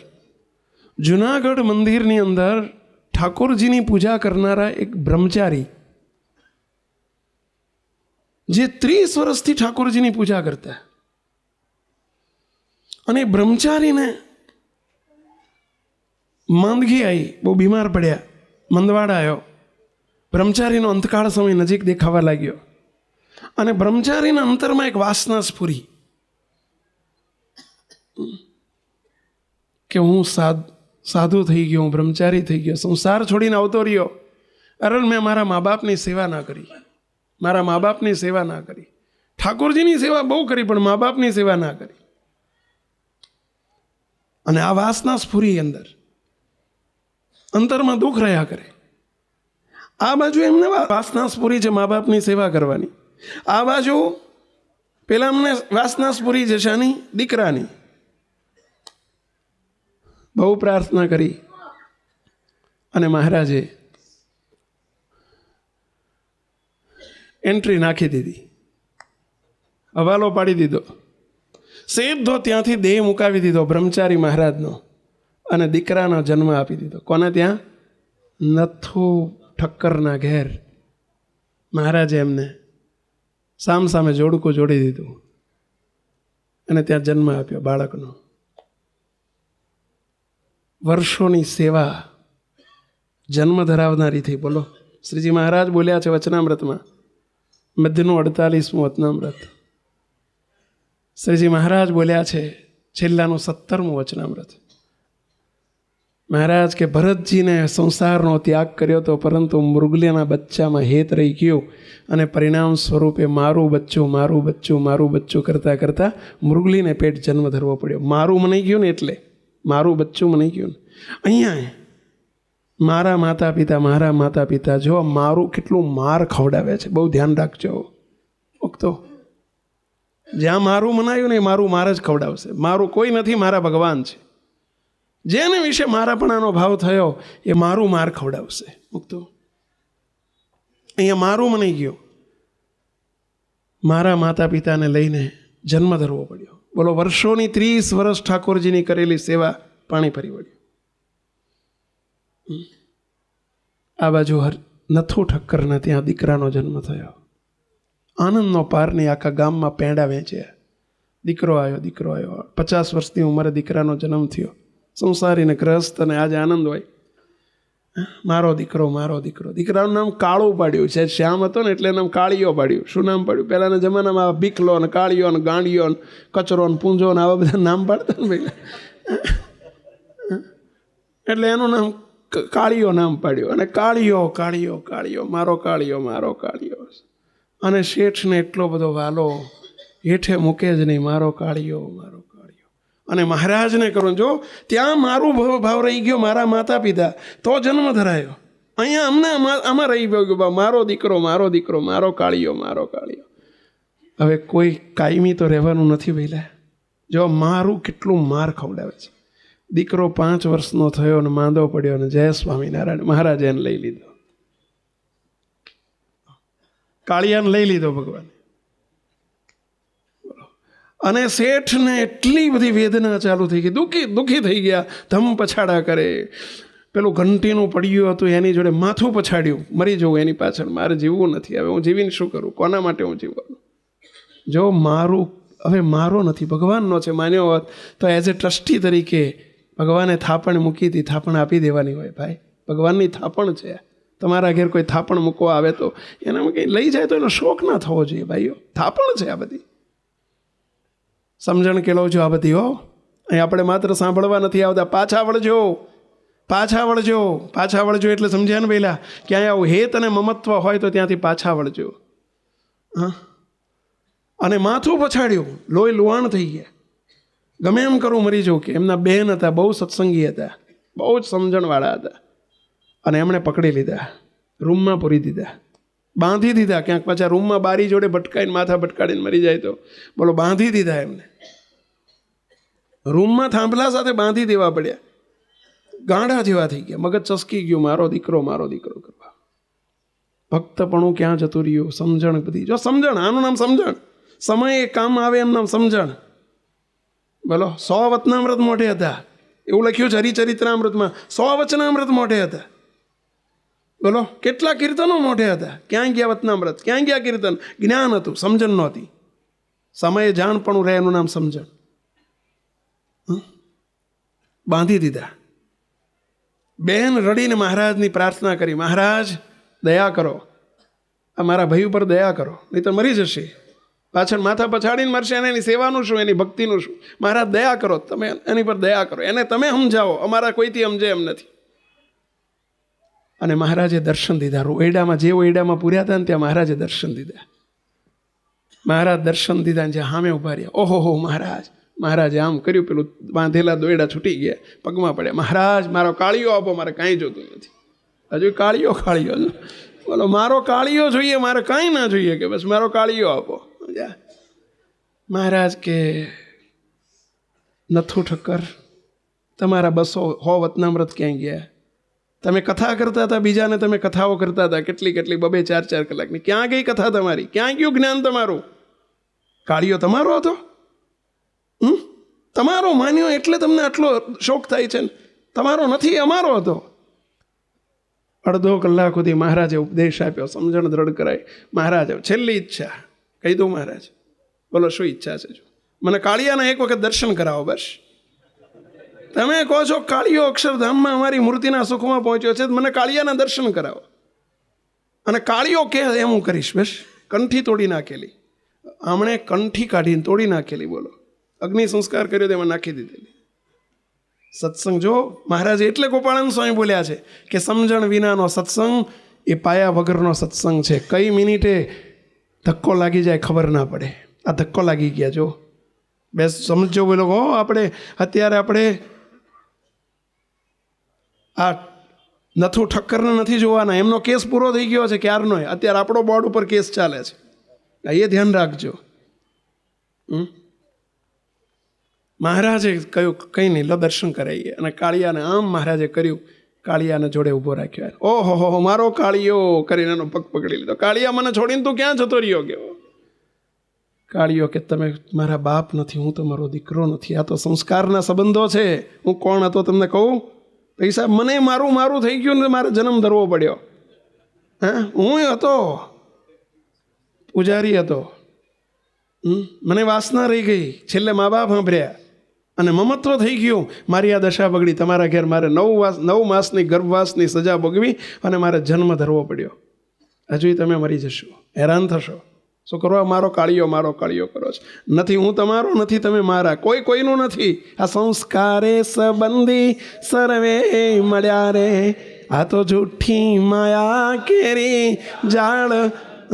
જુનાગઢ મંદિરની અંદર ઠાકોરજીની પૂજા કરનારા એક બ્રહ્મચારી, જે 30 વર્ષથી ઠાકોરજીની પૂજા કરતા, અને બ્રહ્મચારીને માંદગી આવી, બહુ બીમાર પડ્યા, મંદવાડ આવ્યો. બ્રહ્મચારીનો અંતકાળ સમય નજીક દેખાવા લાગ્યો, અને બ્રહ્મચારીના અંતરમાં એક વાસના સ્ફુરી કે હું સાધુ થઈ ગયો, હું બ્રહ્મચારી થઈ ગયો, સંસાર છોડીને આવતો રહ્યો. અરે મેં મારા મા બાપની સેવા ના કરી, મારા મા બાપની સેવા ના કરી. ઠાકોરજીની સેવા બહુ કરી, પણ મા બાપની સેવા ના કરી. અને આ વાસના સ્ફુરી અંતરમાં દુઃખ રહ્યા કરે. આ બાજુ એમને વાસના સ્ફુરી છે મા બાપની સેવા કરવાની, આ બાજુ પેલા અમને વાસના સ્ફુરી છે શાની? દીકરાની. બહુ પ્રાર્થના કરી અને મહારાજે એન્ટ્રી નાખી દીધી, હવાલો પાડી દીધો, સીધો ત્યાંથી દેહ મુકાવી દીધો બ્રહ્મચારી મહારાજનો, અને દીકરાનો જન્મ આપી દીધો. કોને ત્યાં? નથુ ઠક્કરના ઘેર. મહારાજે એમને સામે જોડકું જોડી દીધું અને ત્યાં જન્મ આપ્યો બાળકનો. વર્ષોની સેવા જન્મ ધરાવનારી થઈ. બોલો, શ્રીજી મહારાજ બોલ્યા છે વચનામૃતમાં, મધ્યનું 48મું વચનામૃત. શ્રીજી મહારાજ બોલ્યા છે છેલ્લાનું 17મું વચનામૃત. મહારાજ કે ભરતજીને સંસારનો ત્યાગ કર્યો હતો, પરંતુ મૃગલિયાના બચ્ચામાં હેત રહી ગયું, અને પરિણામ સ્વરૂપે મારું બચ્ચું કરતાં કરતાં મૃગલીને પેટ જન્મ ધરવો પડ્યો. મારું મનાઈ ગયું ને, એટલે મારું બચ્ચું મનાઈ ગયું ને. અહીંયા મારા માતા પિતા જો મારું કેટલું માર ખવડાવે છે, બહુ ધ્યાન રાખજો ભક્તો. જ્યાં મારું મનાયું ને, મારું માર જ ખવડાવશે. મારું કોઈ નથી, મારા ભગવાન છે. જેને વિશે મારાપણાનો ભાવ થયો એ મારું માર ખવડાવશે ભક્તો. અહીંયા મારું મનાઈ ગયું, મારા માતા પિતાને લઈને જન્મ ધરવો પડ્યો. બોલો, વર્ષોની 30 વર્ષ ઠાકોરજીની કરેલી સેવા પાણી ફરી વળ્યું. આ બાજુ નથુ ઠક્કરના ત્યાં દીકરાનો જન્મ થયો. આનંદનો પાર નહીં, આખા ગામમાં પેંડા વેચ્યા. દીકરો આવ્યો. 50 વર્ષની ઉંમરે દીકરાનો જન્મ થયો. સંસારીને ગ્રસ્ત, અને આજે આનંદ હોય. મારો દીકરો. દીકરાનું નામ કાળું પાડ્યું છે. શ્યામ હતો ને એટલે નામ કાળિયો પાડ્યું. શું નામ પાડ્યું? પહેલાના જમાનામાં ભીખલો ને કાળિયો ને ગાંડિયો ને કચરો ને પૂંજો ને આવા બધા નામ પાડતા ને ભાઈ, એટલે એનું નામ કાળિયો નામ પાડ્યું. અને કાળિયો મારો કાળિયો. અને શેઠને એટલો બધો વાલો, હેઠે મૂકે જ નહીં, મારો કાળિયો. અને મહારાજને કરું, જો ત્યાં મારું ભાવ રહી ગયો, મારા માતા પિતા, તો જન્મ ધરાયો. અહીંયા અમને આમાં રહી ગયો મારો દીકરો, મારો કાળિયો. હવે કોઈ કાયમી તો રહેવાનું નથી ભઈલા. જો મારું કેટલું માર ખવડાવે છે. દીકરો 5 વર્ષનો થયો અને માંદો પડ્યો, અને જય સ્વામિનારાયણ, મહારાજે એને લઈ લીધો. કાળિયાને લઈ લીધો ભગવાન. અને શેઠને એટલી બધી વેદના ચાલુ થઈ ગઈ, દુઃખી થઈ ગયા, ધમ પછાડા કરે. પેલું ઘંટીનું પડ્યું હતું એની જોડે માથું પછાડ્યું, મરી જવું એની પાછળ, મારે જીવવું નથી. હવે હું જીવીને શું કરું? કોના માટે હું જીવવાનું? જો મારું હવે મારો નથી, ભગવાનનો છે. માન્યો હોત તો એઝ એ ટ્રસ્ટી તરીકે ભગવાને થાપણ મૂકી હતી, થાપણ આપી દેવાની હોય ભાઈ. ભગવાનની થાપણ છે. તમારા ઘેર કોઈ થાપણ મૂકવા આવે તો એનામાં કંઈ લઈ જાય તો એનો શોખ ના થવો જોઈએ ભાઈઓ. થાપણ છે આ બધી. સમજણ કેળવજો આ બધી હો. અહીં આપણે માત્ર સાંભળવા નથી આવતા. પાછા વળજો એટલે સમજ્યા ને પહેલા, ક્યાંય આવું હેત અને મમત્વ હોય તો ત્યાંથી પાછા વળજો. હા, અને માથું પછાડ્યું, લોહી લુહાણ થઈ ગયા. ગમે એમ કરું મરી જવું કે. એમના બહેન હતા, બહુ સત્સંગી હતા, બહુ જ સમજણવાળા હતા, અને એમણે પકડી લીધા, રૂમમાં પૂરી દીધા, બાંધી દીધા. ક્યાંક પાછા રૂમમાં બારી જોડે ભટકાઈને માથા ભટકાડીને મરી જાય તો બોલો, બાંધી દીધા એમને. રૂમમાં થાંભલા સાથે બાંધી દેવા પડ્યા. ગાંડા જેવા થઈ ગયા, મગજ ચસકી ગયું, મારો દીકરો કરવા. ભક્તપણું ક્યાં જતું રહ્યું? સમજણ બધી. જો સમજણ, આનું નામ સમજણ. સમયે કામ આવે એમ નામ સમજણ. બોલો 100 વચનામૃત મોઢે હતા, એવું લખ્યું છે હરિચરિત્રામૃતમાં. 100 વચનામૃત મોઢે હતા. બોલો કેટલા કીર્તનો મોઢે હતા. ક્યાં ગયા વચનામૃત, ક્યાં ગયા કીર્તન? જ્ઞાન હતું, સમજણ નહોતી. સમયે જાણપણું રહે એનું નામ સમજણ. બાંધી દીધા. બેન રડીને મહારાજની પ્રાર્થના કરી, મહારાજ દયા કરો, આ મારા ભાઈ ઉપર દયા કરો, નહીં તો મરી જશે, પાછળ માથા પછાડીને મરશે, અને એની સેવાનું શું, એની ભક્તિનું શું? મહારાજ દયા કરો, તમે એની પર દયા કરો, એને તમે સમજાવો, અમારા કોઈથી સમજે એમ નથી. અને મહારાજે દર્શન દીધા. ઓયડામાં, જે ઓયડામાં પૂર્યા હતા ને ત્યાં મહારાજે દર્શન દીધા. મહારાજ દર્શન દીધા ને જ્યાં સામે ઉભા રહ્યા, ઓહો હો મહારાજ. મહારાજે આમ કર્યું, પેલું બાંધેલા દોયડા છૂટી ગયા, પગમાં પડ્યા. મહારાજ મારો કાળિયો આપો, મારે કાંઈ જોતું નથી. હજુ કાળિયો બોલો, મારો કાળિયો જોઈએ, મારે કાંઈ ના જોઈએ, કે બસ મારો કાળિયો આપો. મહારાજ કે નથુ ઠક્કર, તમારા 200 વચનામૃત ક્યાંય ગયા? તમે કથા કરતા હતા, બીજાને તમે કથાઓ કરતા હતા, કેટલી 2-4 કલાકની. ક્યાં ગઈ કથા તમારી? ક્યાં ગયું જ્ઞાન તમારું? કાળિયો તમારો હતો? તમારો માન્યો એટલે તમને આટલો શોખ થાય છે ને? તમારો નથી, અમારો હતો. અડધો કલાક સુધી મહારાજે ઉપદેશ આપ્યો, સમજણ દ્રઢ કરાય. મહારાજ છેલ્લી ઈચ્છા કહી દઉં. મહારાજ બોલો, શું ઈચ્છા છે? જો મને કાળિયાના એક વખત દર્શન કરાવો, બસ. તમે કહો છો કાળિયો અક્ષરધામમાં અમારી મૂર્તિના સુખમાં પહોંચ્યો છે, મને કાળિયાના દર્શન કરાવો. અને કાળિયો કે એમ હું કરીશ, બસ. કંઠી તોડી નાખેલી, આમણે કંઠી કાઢીને તોડી નાખેલી. બોલો, અગ્નિ સંસ્કાર કર્યો તેમાં નાખી દીધેલી. સત્સંગ જો મહારાજ એટલે ગોપાળાનંદ સ્વામી બોલ્યા છે કે સમજણ વિનાનો સત્સંગ એ પાયા વગરનો સત્સંગ છે. કઈ મિનિટે ધક્કો લાગી જાય ખબર ના પડે. આ ધક્કો લાગી ગયા. જો બેસ સમજો બોલો. અત્યારે આપણે આ નથુ ઠક્કરને નથી જોવાના, એમનો કેસ પૂરો થઈ ગયો છે ક્યારનો. અત્યારે આપણો બોર્ડ ઉપર કેસ ચાલે છે, એ ધ્યાન રાખજો. મહારાજે કહ્યું કંઈ નહીં, લો દર્શન કરાવીએ. અને કાળિયાને આમ મહારાજે કર્યું, કાળિયાને જોડે ઊભો રાખ્યો. ઓહો હો, મારો કાળિયો કરીને એનો પગ પકડી લીધો. કાળિયા, મને છોડીને તું ક્યાં જતો રહ્યો? કેવો કાળિયો કે તમે મારા બાપ નથી, હું તમારો દીકરો નથી, આ તો સંસ્કારના સંબંધો છે. હું કોણ હતો તમને કહું? પૈસા મને મારું થઈ ગયું ને મારે જન્મ ધરવો પડ્યો. હા, હું હતો, પૂજારી હતો. મને વાસના રહી ગઈ, છેલ્લે મા બાપ સાંભળ્યા અને મમત્વ થઈ ગયું. મારી આ દશા બગડી. તમારા ઘેર મારે 9 માસની ગર્ભવાસની સજા ભોગવી અને મારે જન્મ ધરવો પડ્યો. હજુ તમે મરી જશો, હેરાન થશો. શું કરો? મારો કાળિયો કરો છો. નથી હું તમારો, નથી તમે મારા, કોઈનું નથી. આ સંસ્કારે સંબંધી સર્વે મળ્યા રે, આ તો જૂઠી માયા કેરી જાળ,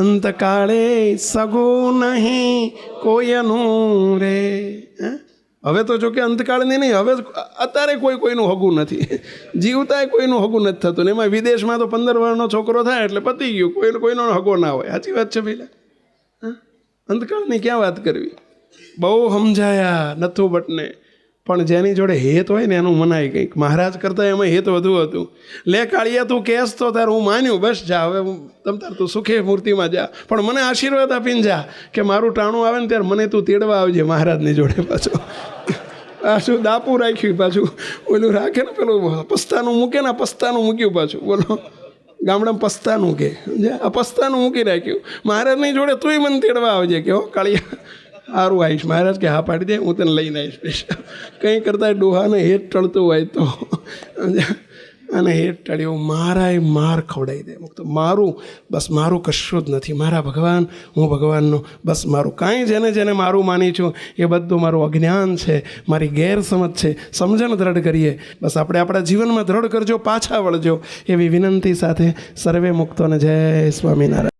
અંતકાળે સગું નહીં કોઈનું રે. હવે તો જો કે અંતકાળની નહીં, હવે અત્યારે કોઈનું હગું નથી. જીવતાય કોઈનું હગું નથી થતું ને. એમાં વિદેશમાં તો 15 વર્ષનો છોકરો થાય એટલે પતી ગયું, કોઈનો હગો ના હોય. સાચી વાત છે પેલા. અંતકાળની ક્યાં વાત કરવી? બહુ સમજાયા નથુ ભટ્ટને, પણ જેની જોડે હેત હોય ને એનું મનાય કંઈક. મહારાજ કરતાં એમાં હેત વધુ હતું. લે કાળિયા તું કહેશ તો તાર હું માન્યું, બસ જા હવે તાર તું સુખે મૂર્તિમાં જા, પણ મને આશીર્વાદ આપીને જા કે મારું ટાણું આવે ને ત્યારે મને તું તેડવા આવજે મહારાજની જોડે. પાછું આ શું દાપું રાખ્યું, પાછું ઓલું રાખે ને પેલું પસ્તાનું મૂકે ને, પસ્તાનું મૂક્યું પાછું. બોલો, ગામડામાં પસ્તાનું કે આ પસ્તાનું મૂકી રાખ્યું. મહારાજની જોડે તુંય મને તેડવા આવજે કે હો કાળિયા. સારું આવીશ. મહારાજ કે હા પાડી દે, હું તને લઈને આવીશ સ્પેશિયલ. કંઈ કરતાં ડોહાને હેઠ ટળતું હોય તો. અને હેઠ ટળ્યો, મારાય માર ખવડાવી દે. તો મારું કશું જ નથી. મારા ભગવાન, હું ભગવાનનો, બસ મારું કાંઈ જેને મારું માની છું એ બધું મારું અજ્ઞાન છે, મારી ગેરસમજ છે. સમજણ દ્રઢ કરીએ. બસ આપણે આપણા જીવનમાં દ્રઢ કરજો, પાછા વળજો એવી વિનંતી સાથે સર્વે મુક્તોને જય સ્વામિનારાયણ.